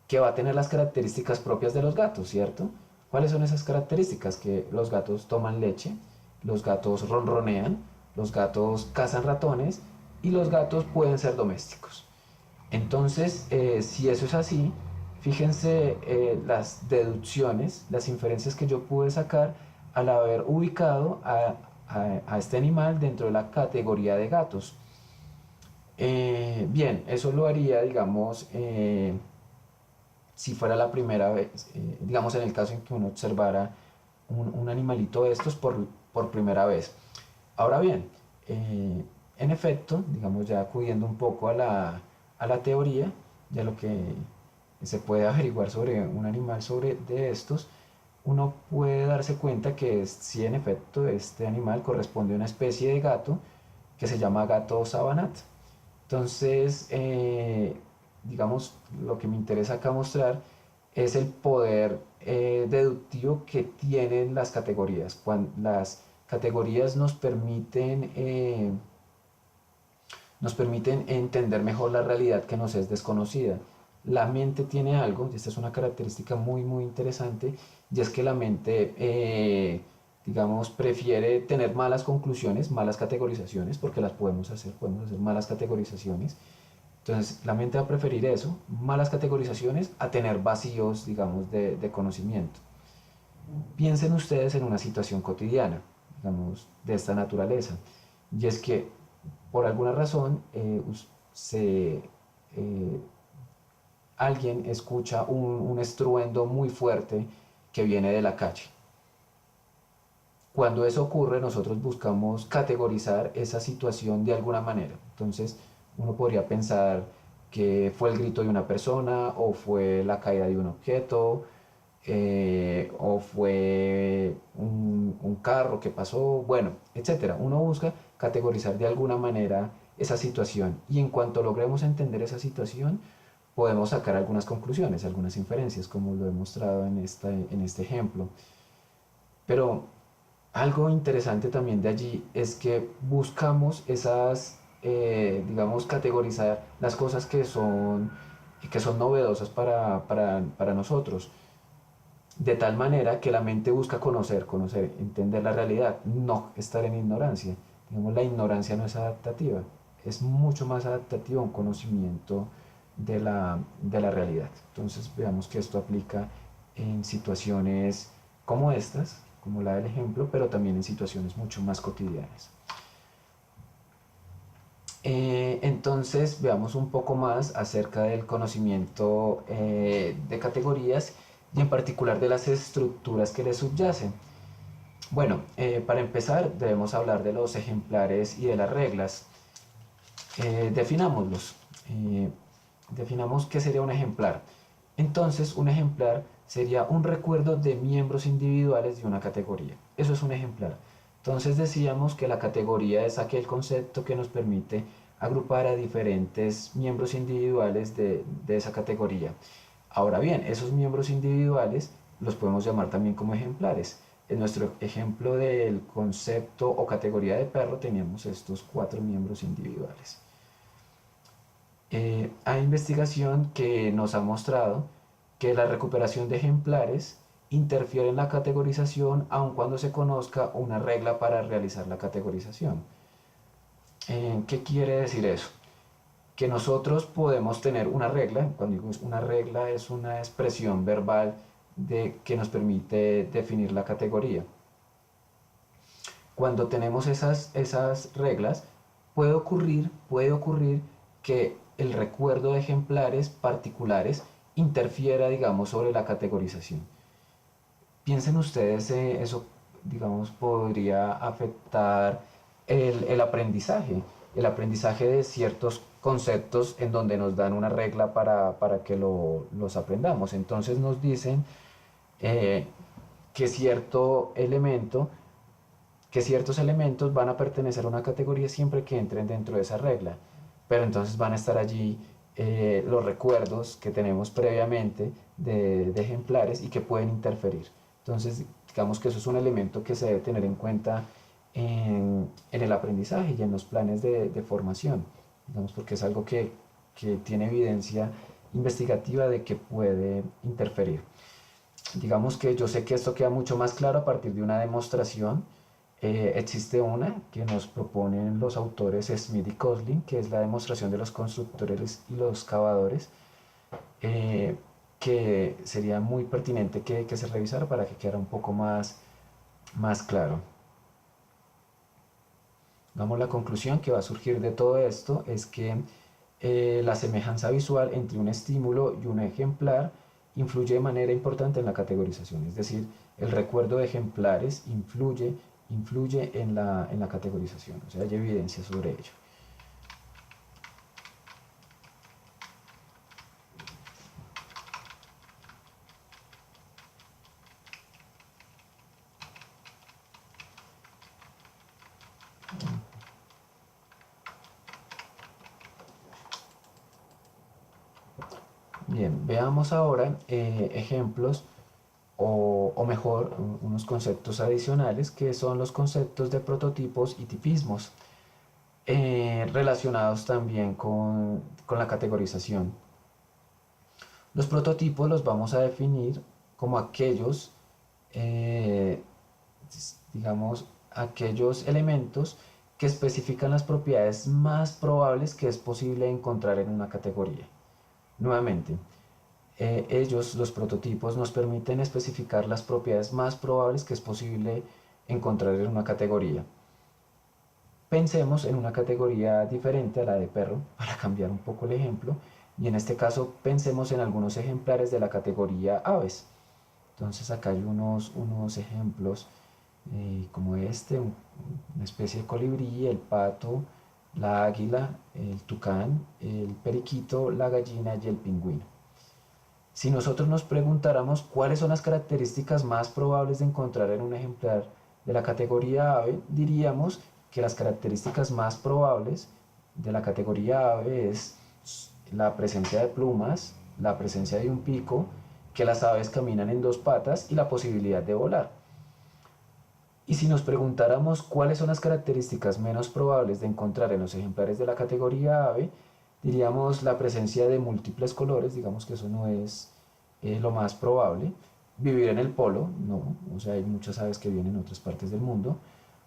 que va a tener las características propias de los gatos, ¿cierto? ¿Cuáles son esas características? Que los gatos toman leche, los gatos ronronean, los gatos cazan ratones y los gatos pueden ser domésticos. Entonces, si eso es así, fíjense las deducciones, las inferencias que yo pude sacar al haber ubicado a este animal dentro de la categoría de gatos. Bien, eso lo haría, digamos, si fuera la primera vez, digamos en el caso en que uno observara un animalito de estos por primera vez. Ahora bien, en efecto, digamos ya acudiendo un poco a la teoría, ya lo que se puede averiguar sobre un animal de estos, uno puede darse cuenta que si en efecto este animal corresponde a una especie de gato que se llama gato sabanat. Entonces, digamos, lo que me interesa acá mostrar es el poder deductivo que tienen las categorías. Cuando las categorías nos permiten entender mejor la realidad que nos es desconocida. La mente tiene algo, y esta es una característica muy, muy interesante, y es que la mente, digamos, prefiere tener malas conclusiones, malas categorizaciones, porque las podemos hacer malas categorizaciones. Entonces, la mente va a preferir eso, malas categorizaciones, a tener vacíos, digamos, de conocimiento. Piensen ustedes en una situación cotidiana, digamos, de esta naturaleza. Y es que, por alguna razón, eh, alguien escucha un estruendo muy fuerte que viene de la calle. Cuando eso ocurre, nosotros buscamos categorizar esa situación de alguna manera. Entonces, uno podría pensar que fue el grito de una persona, o fue la caída de un objeto, o fue un carro que pasó, bueno, etcétera. Uno busca categorizar de alguna manera esa situación y en cuanto logremos entender esa situación, podemos sacar algunas conclusiones, algunas inferencias, como lo he mostrado en este ejemplo. Pero algo interesante también de allí es que buscamos digamos, categorizar las cosas que son novedosas para nosotros, de tal manera que la mente busca entender la realidad, no estar en ignorancia. Digamos, la ignorancia no es adaptativa, es mucho más adaptativo a un conocimiento de la realidad. Entonces veamos que esto aplica en situaciones como estas, como la del ejemplo, pero también en situaciones mucho más cotidianas. Entonces veamos un poco más acerca del conocimiento de categorías y en particular de las estructuras que le subyacen. Bueno, para empezar debemos hablar de los ejemplares y de las reglas. Definámoslos. Definamos qué sería un ejemplar. Entonces, un ejemplar sería un recuerdo de miembros individuales de una categoría. Eso es un ejemplar. Entonces decíamos que la categoría es aquel concepto que nos permite agrupar a diferentes miembros individuales de esa categoría. Ahora bien, esos miembros individuales los podemos llamar también como ejemplares. En nuestro ejemplo del concepto o categoría de perro teníamos estos 4 miembros individuales. Hay investigación que nos ha mostrado que la recuperación de ejemplares interfiere en la categorización aun cuando se conozca una regla para realizar la categorización. ¿Qué quiere decir eso? Que nosotros podemos tener una regla, cuando digo una regla es una expresión verbal que nos permite definir la categoría. Cuando tenemos esas reglas, puede ocurrir que el recuerdo de ejemplares particulares interfiera, digamos, sobre la categorización. Piensen ustedes, eso, digamos, podría afectar el aprendizaje de ciertos conceptos en donde nos dan una regla para que los aprendamos. Entonces nos dicen eh, que cierto elemento que ciertos elementos van a pertenecer a una categoría siempre que entren dentro de esa regla, pero entonces van a estar allí los recuerdos que tenemos previamente de ejemplares y que pueden interferir. Entonces, digamos que eso es un elemento que se debe tener en cuenta en el aprendizaje y en los planes de formación, digamos, porque es algo que tiene evidencia investigativa de que puede interferir. Digamos que yo sé que esto queda mucho más claro a partir de una demostración. Existe una que nos proponen los autores Smith y Koslin, que es la demostración de los constructores y los cavadores, eh, que sería muy pertinente que se revisara para que quedara un poco más claro. Digamos, la conclusión que va a surgir de todo esto es que la semejanza visual entre un estímulo y un ejemplar influye de manera importante en la categorización, es decir, el recuerdo de ejemplares influye en la categorización, o sea, hay evidencia sobre ello. Bien, veamos ahora ejemplos o mejor, unos conceptos adicionales que son los conceptos de prototipos y tipismos, relacionados también con la categorización. Los prototipos los vamos a definir como aquellos, eh, digamos, aquellos elementos que especifican las propiedades más probables que es posible encontrar en una categoría. Nuevamente, ellos, los prototipos, nos permiten especificar las propiedades más probables que es posible encontrar en una categoría. Pensemos en una categoría diferente a la de perro, para cambiar un poco el ejemplo, y en este caso pensemos en algunos ejemplares de la categoría aves. Entonces acá hay unos ejemplos como este, una especie de colibrí, el pato, la águila, el tucán, el periquito, la gallina y el pingüino. Si nosotros nos preguntáramos cuáles son las características más probables de encontrar en un ejemplar de la categoría ave, diríamos que las características más probables de la categoría ave es la presencia de plumas, la presencia de un pico, que las aves caminan en 2 patas y la posibilidad de volar. Y si nos preguntáramos cuáles son las características menos probables de encontrar en los ejemplares de la categoría ave, diríamos la presencia de múltiples colores, digamos que eso no es lo más probable. Vivir en el polo, no, o sea, hay muchas aves que viven en otras partes del mundo.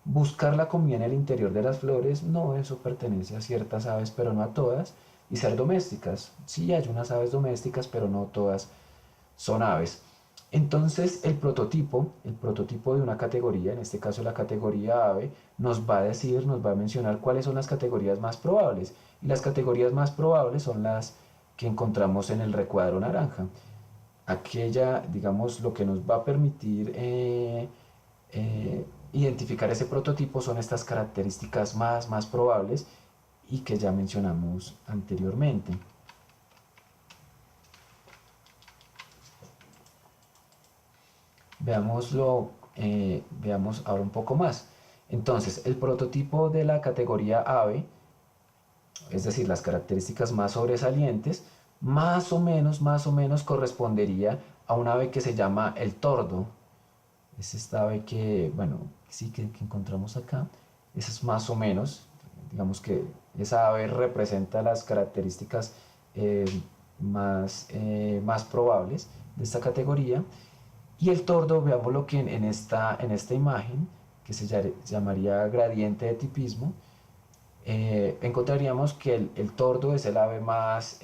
Buscar la comida en el interior de las flores, no, eso pertenece a ciertas aves, pero no a todas. Y ser domésticas, sí hay unas aves domésticas, pero no todas son aves. Entonces el prototipo de una categoría, en este caso la categoría ave, nos va a decir, nos va a mencionar cuáles son las categorías más probables. Y las categorías más probables son las que encontramos en el recuadro naranja. Aquella, digamos, lo que nos va a permitir identificar ese prototipo son estas características más probables y que ya mencionamos anteriormente. Veamos ahora un poco más. Entonces, el prototipo de la categoría ave, es decir, las características más sobresalientes, más o menos correspondería a un ave que se llama el tordo. Es esta ave que, bueno, sí que encontramos acá. Esa es más o menos, digamos que esa ave representa las características eh, más probables de esta categoría. Y el tordo, veamos lo que en esta imagen, que se llamaría gradiente de tipismo, encontraríamos que el tordo es el ave más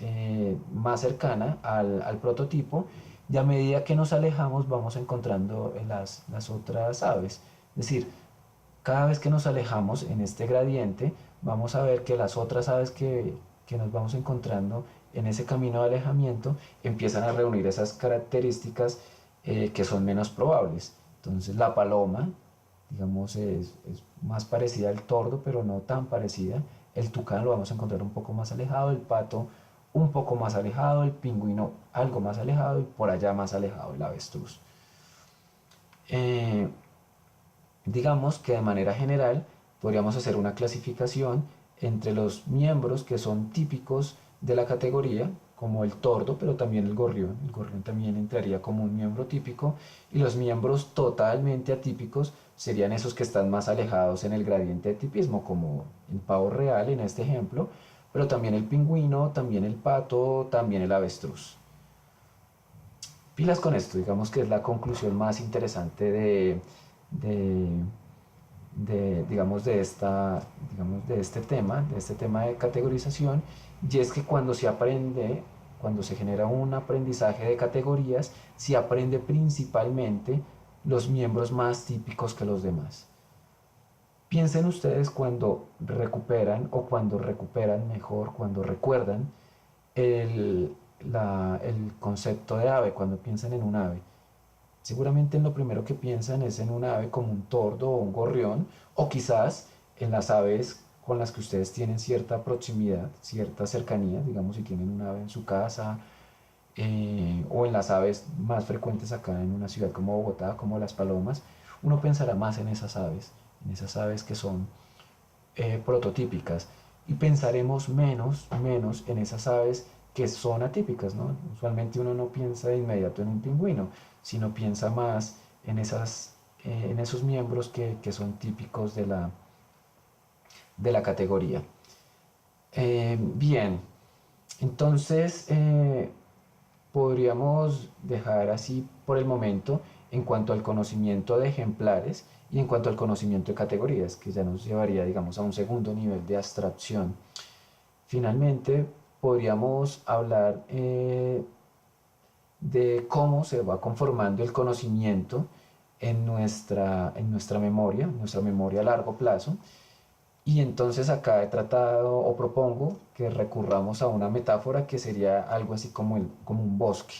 cercana al prototipo, y a medida que nos alejamos vamos encontrando las otras aves. Es decir, cada vez que nos alejamos en este gradiente, vamos a ver que las otras aves que nos vamos encontrando en ese camino de alejamiento empiezan a reunir esas características que son menos probables. Entonces la paloma, digamos, es más parecida al tordo, pero no tan parecida. El tucán lo vamos a encontrar un poco más alejado, el pato un poco más alejado, el pingüino algo más alejado y por allá más alejado el avestruz. Eh, digamos que de manera general podríamos hacer una clasificación entre los miembros que son típicos de la categoría, como el tordo, pero también el gorrión. El gorrión también entraría como un miembro típico. Y los miembros totalmente atípicos serían esos que están más alejados en el gradiente de tipismo, como el pavo real en este ejemplo, pero también el pingüino, también el pato, también el avestruz. Pilas con esto, digamos que es la conclusión más interesante de, digamos, de este tema de categorización, y es que cuando se aprende, cuando se genera un aprendizaje de categorías, se aprende principalmente los miembros más típicos que los demás. Piensen ustedes cuando recuperan, o cuando recuperan mejor, cuando recuerdan el, el concepto de ave, cuando piensan en un ave. Seguramente en lo primero que piensan es en un ave como un tordo o un gorrión, o quizás en las aves con las que ustedes tienen cierta proximidad, cierta cercanía, digamos si tienen un ave en su casa, o en las aves más frecuentes acá en una ciudad como Bogotá, como las palomas, uno pensará más en esas aves que son prototípicas, y pensaremos menos en esas aves que son atípicas, ¿no? Usualmente uno no piensa de inmediato en un pingüino, sino piensa más en esos miembros que son típicos de la categoría. Bien, entonces podríamos dejar así por el momento en cuanto al conocimiento de ejemplares y en cuanto al conocimiento de categorías, que ya nos llevaría, digamos, a un segundo nivel de abstracción. Finalmente, podríamos hablar de cómo se va conformando el conocimiento en nuestra memoria a largo plazo. Y entonces acá he tratado o propongo que recurramos a una metáfora que sería algo así como un bosque,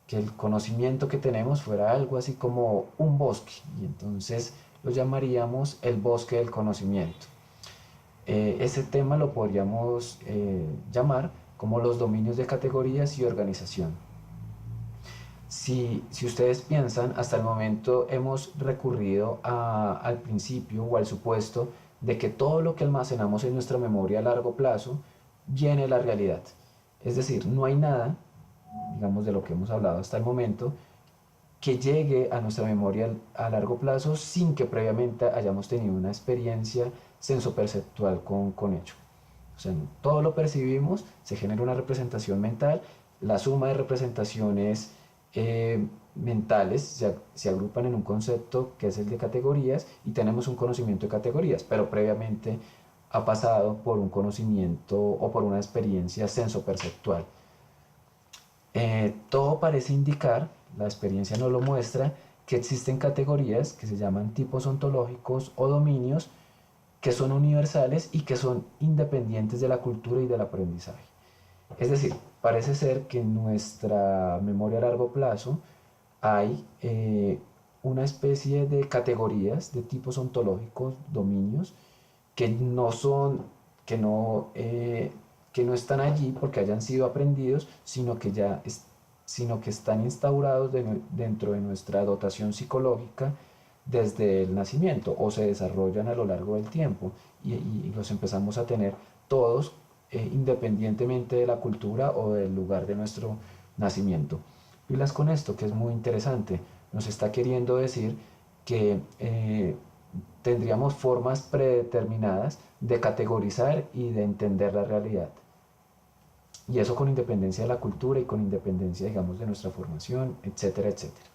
que el conocimiento que tenemos fuera algo así como un bosque, y entonces lo llamaríamos el bosque del conocimiento. Ese tema lo podríamos llamar como los dominios de categorías y organización. Si ustedes piensan, hasta el momento hemos recurrido al principio o al supuesto de que todo lo que almacenamos en nuestra memoria a largo plazo viene de la realidad. Es decir, no hay nada, digamos, de lo que hemos hablado hasta el momento, que llegue a nuestra memoria a largo plazo sin que previamente hayamos tenido una experiencia sensoperceptual con ello. O sea, todo lo percibimos, se genera una representación mental, la suma de representaciones mentales se agrupan en un concepto que es el de categorías y tenemos un conocimiento de categorías, pero previamente ha pasado por un conocimiento o por una experiencia sensoperceptual. Todo parece indicar, la experiencia nos lo muestra, que existen categorías que se llaman tipos ontológicos o dominios que son universales y que son independientes de la cultura y del aprendizaje. Es decir, parece ser que en nuestra memoria a largo plazo hay una especie de categorías de tipos ontológicos, dominios, que no son, que no, que no están allí porque hayan sido aprendidos, sino que están instaurados dentro de nuestra dotación psicológica desde el nacimiento o se desarrollan a lo largo del tiempo y los empezamos a tener todos independientemente de la cultura o del lugar de nuestro nacimiento. Pilas con esto, que es muy interesante. Nos está queriendo decir que tendríamos formas predeterminadas de categorizar y de entender la realidad. Y eso con independencia de la cultura y con independencia, digamos, de nuestra formación, etcétera, etcétera.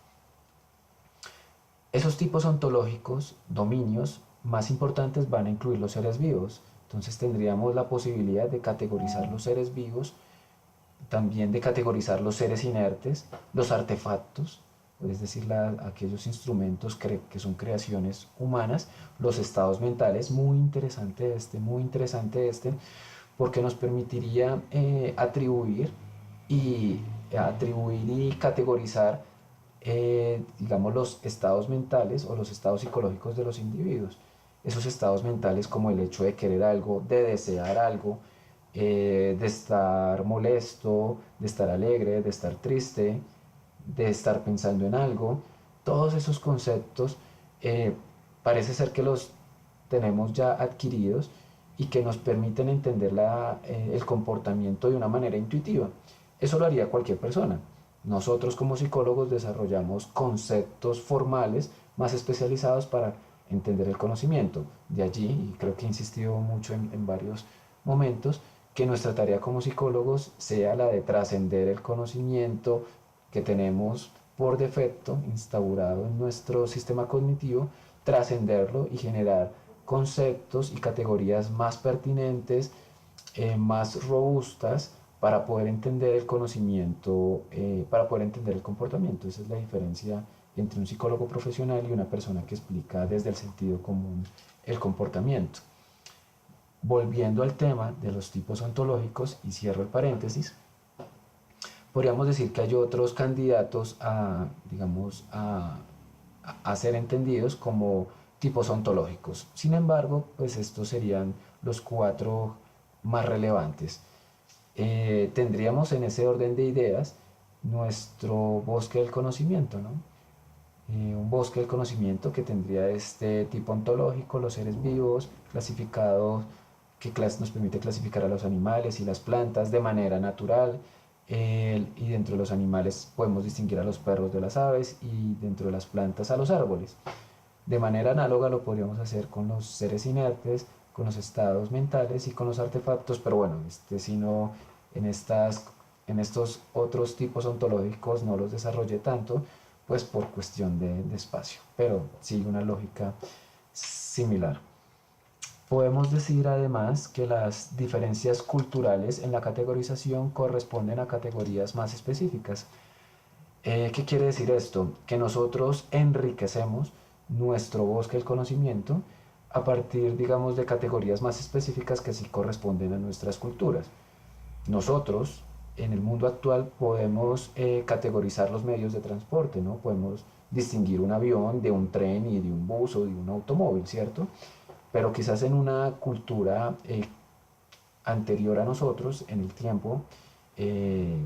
Esos tipos ontológicos, dominios más importantes van a incluir los seres vivos. Entonces tendríamos la posibilidad de categorizar los seres vivos, también de categorizar los seres inertes, los artefactos, es decir, aquellos instrumentos que son creaciones humanas, los estados mentales, muy interesante este, porque nos permitiría y, atribuir y categorizar, digamos, los estados mentales o los estados psicológicos de los individuos. Esos estados mentales como el hecho de querer algo, de desear algo, de estar molesto, de estar alegre, de estar triste, de estar pensando en algo, todos esos conceptos parece ser que los tenemos ya adquiridos y que nos permiten entender el comportamiento de una manera intuitiva. Eso lo haría cualquier persona. Nosotros como psicólogos desarrollamos conceptos formales más especializados para entender el conocimiento. De allí, y creo que he insistido mucho en varios momentos, que nuestra tarea como psicólogos sea la de trascender el conocimiento que tenemos por defecto instaurado en nuestro sistema cognitivo, trascenderlo y generar conceptos y categorías más pertinentes, más robustas para poder entender el conocimiento, para poder entender el comportamiento. Esa es la diferencia entre un psicólogo profesional y una persona que explica desde el sentido común el comportamiento. Volviendo al tema de los tipos ontológicos, y cierro el paréntesis, podríamos decir que hay otros candidatos a, digamos, a ser entendidos como tipos ontológicos. Sin embargo, pues estos serían los cuatro más relevantes. Tendríamos en ese orden de ideas nuestro bosque del conocimiento, ¿no? Un bosque del conocimiento que tendría este tipo ontológico, los seres vivos, clasificados, que nos permite clasificar a los animales y las plantas de manera natural, y dentro de los animales podemos distinguir a los perros de las aves y dentro de las plantas a los árboles. De manera análoga lo podríamos hacer con los seres inertes, con los estados mentales y con los artefactos, pero bueno, si no, en, en estos otros tipos ontológicos no los desarrollé tanto, pues por cuestión de espacio, pero sigue una lógica similar. Podemos decir además que las diferencias culturales en la categorización corresponden a categorías más específicas. ¿Qué quiere decir esto? Que nosotros enriquecemos nuestro bosque del conocimiento a partir, digamos, de categorías más específicas que sí corresponden a nuestras culturas. Nosotros, en el mundo actual, podemos categorizar los medios de transporte, ¿no? Podemos distinguir un avión de un tren y de un bus o de un automóvil, ¿cierto? Pero quizás en una cultura anterior a nosotros, en el tiempo, eh,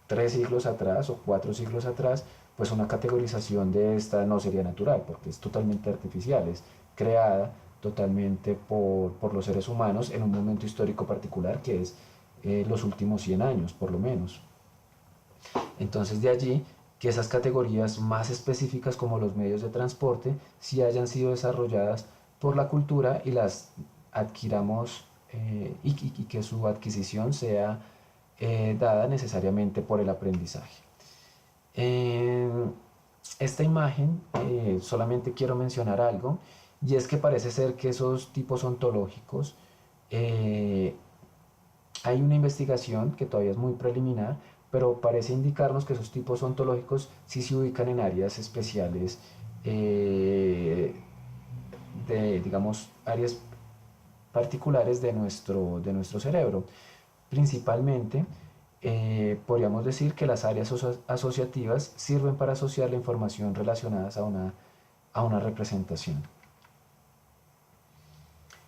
3 siglos atrás o 4 siglos atrás, pues una categorización de esta no sería natural, porque es totalmente artificial, es creada totalmente por los seres humanos en un momento histórico particular que es los últimos 100 años, por lo menos. Entonces de allí que esas categorías más específicas como los medios de transporte sí hayan sido desarrolladas por la cultura y las adquiramos y que su adquisición sea dada necesariamente por el aprendizaje. En esta imagen solamente quiero mencionar algo, y es que parece ser que esos tipos ontológicos, eh, hay una investigación que todavía es muy preliminar, pero parece indicarnos que esos tipos ontológicos sí se ubican en áreas especiales, eh, digamos, áreas particulares de nuestro cerebro. Principalmente, podríamos decir que las áreas asociativas sirven para asociar la información relacionada a una representación.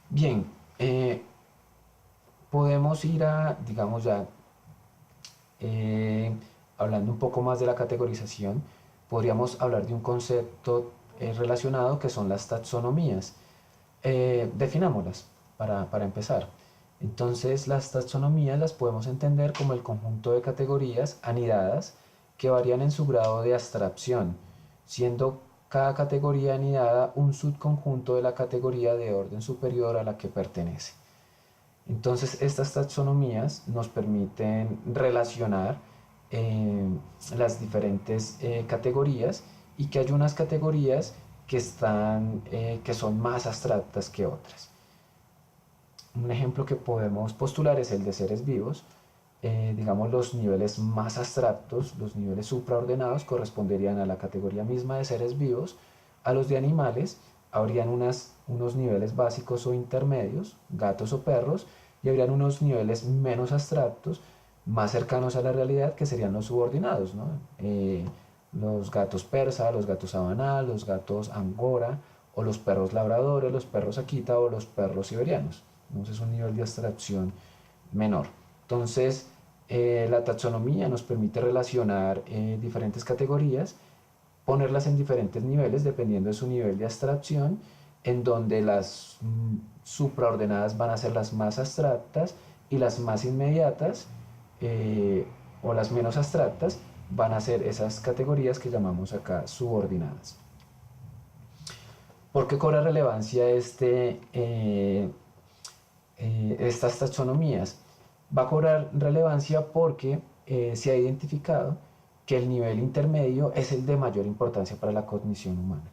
Bien, podemos ir a, digamos ya, eh, hablando un poco más de la categorización, podríamos hablar de un concepto relacionado que son las taxonomías. Definámoslas para empezar. Entonces, las taxonomías las podemos entender como el conjunto de categorías anidadas que varían en su grado de abstracción, siendo cada categoría anidada un subconjunto de la categoría de orden superior a la que pertenece. Entonces, estas taxonomías nos permiten relacionar eh, las diferentes categorías, y que hay unas categorías que son más abstractas que otras. Un ejemplo que podemos postular es el de seres vivos. Digamos, los niveles más abstractos, los niveles supraordenados, corresponderían a la categoría misma de seres vivos. A los de animales habrían unos niveles básicos o intermedios, gatos o perros, y habrían unos niveles menos abstractos, más cercanos a la realidad, que serían los subordinados, ¿no? Los gatos persa, los gatos sabaná, los gatos angora, o los perros labradores, los perros akita o los perros siberianos. Entonces es un nivel de abstracción menor. Entonces, la taxonomía nos permite relacionar diferentes categorías, ponerlas en diferentes niveles dependiendo de su nivel de abstracción, en donde las supraordenadas van a ser las más abstractas, y las más inmediatas, eh, o las menos abstractas, van a ser esas categorías que llamamos acá subordinadas. ¿Por qué cobra relevancia estas taxonomías? Va a cobrar relevancia porque se ha identificado que el nivel intermedio es el de mayor importancia para la cognición humana.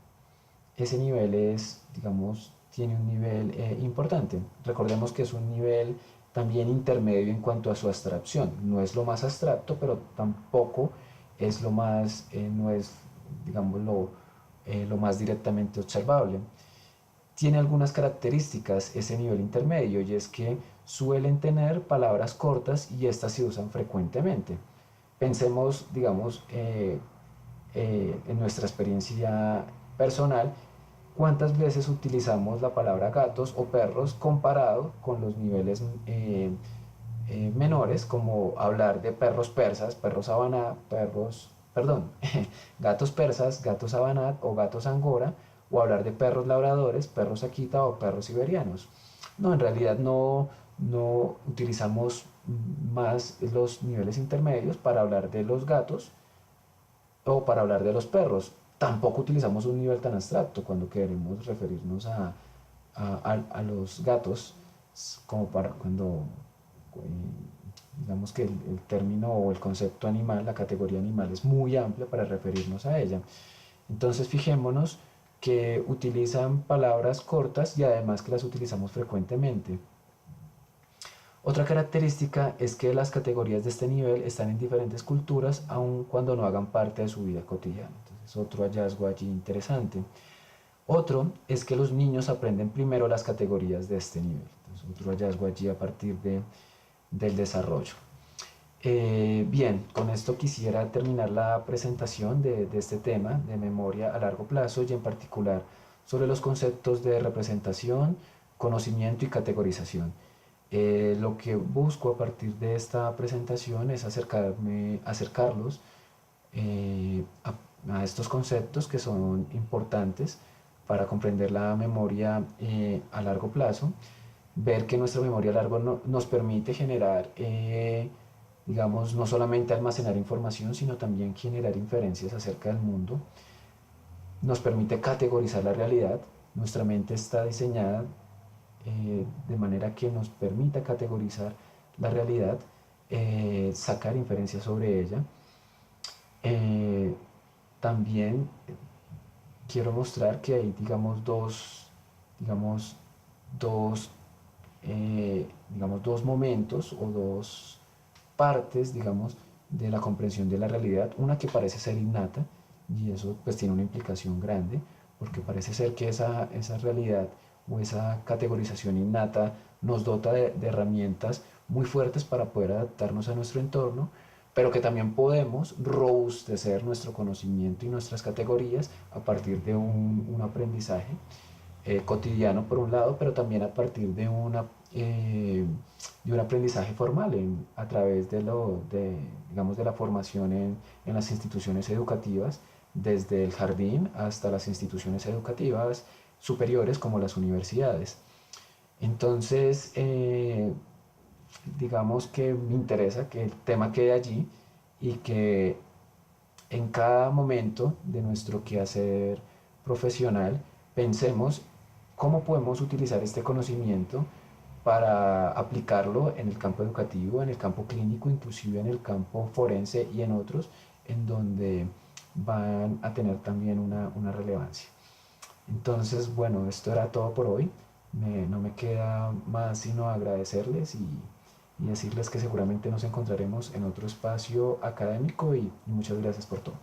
Ese nivel digamos, tiene un nivel importante. Recordemos que es un nivel también intermedio en cuanto a su abstracción. No es lo más abstracto, pero tampoco es lo más, no es, digamos, lo más directamente observable. Tiene algunas características ese nivel intermedio, y es que suelen tener palabras cortas y estas se usan frecuentemente. Pensemos, digamos, en nuestra experiencia personal, cuántas veces utilizamos la palabra gatos o perros comparado con los niveles menores, como hablar de perros persas, perros sabaná, perdón, gatos persas, gatos sabaná o gatos angora, o hablar de perros labradores, perros akita o perros siberianos. No, en realidad no utilizamos más los niveles intermedios para hablar de los gatos o para hablar de los perros. Tampoco utilizamos un nivel tan abstracto cuando queremos referirnos a los gatos, como para cuando digamos que el término o el concepto animal, la categoría animal es muy amplia para referirnos a ella. Entonces fijémonos que utilizan palabras cortas y además que las utilizamos frecuentemente. Otra característica es que las categorías de este nivel están en diferentes culturas, aun cuando no hagan parte de su vida cotidiana. Entonces, otro hallazgo allí interesante. Otro es que los niños aprenden primero las categorías de este nivel. Entonces, otro hallazgo allí a partir del desarrollo. Bien, con esto quisiera terminar la presentación de este tema de memoria a largo plazo, y en particular sobre los conceptos de representación, conocimiento y categorización. Lo que busco a partir de esta presentación es acercarlos a estos conceptos que son importantes para comprender la memoria a largo plazo, ver que nuestra memoria a largo nos permite generar, digamos, no solamente almacenar información, sino también generar inferencias acerca del mundo. Nos permite categorizar la realidad. Nuestra mente está diseñada de manera que nos permita categorizar la realidad, sacar inferencias sobre ella. Eh, También quiero mostrar que hay, digamos, dos, dos momentos o dos partes, digamos, de la comprensión de la realidad. Una que parece ser innata, y eso pues tiene una implicación grande, porque parece ser que esa realidad o esa categorización innata nos dota de herramientas muy fuertes para poder adaptarnos a nuestro entorno, pero que también podemos robustecer nuestro conocimiento y nuestras categorías a partir de un aprendizaje cotidiano por un lado, pero también a partir de un aprendizaje formal a través digamos, de la formación en las instituciones educativas, desde el jardín hasta las instituciones educativas superiores como las universidades. Entonces, digamos que me interesa que el tema quede allí y que en cada momento de nuestro quehacer profesional pensemos cómo podemos utilizar este conocimiento para aplicarlo en el campo educativo, en el campo clínico, inclusive en el campo forense y en otros, en donde van a tener también una relevancia. Entonces, bueno, esto era todo por hoy. No me queda más sino agradecerles y decirles que seguramente nos encontraremos en otro espacio académico y muchas gracias por todo.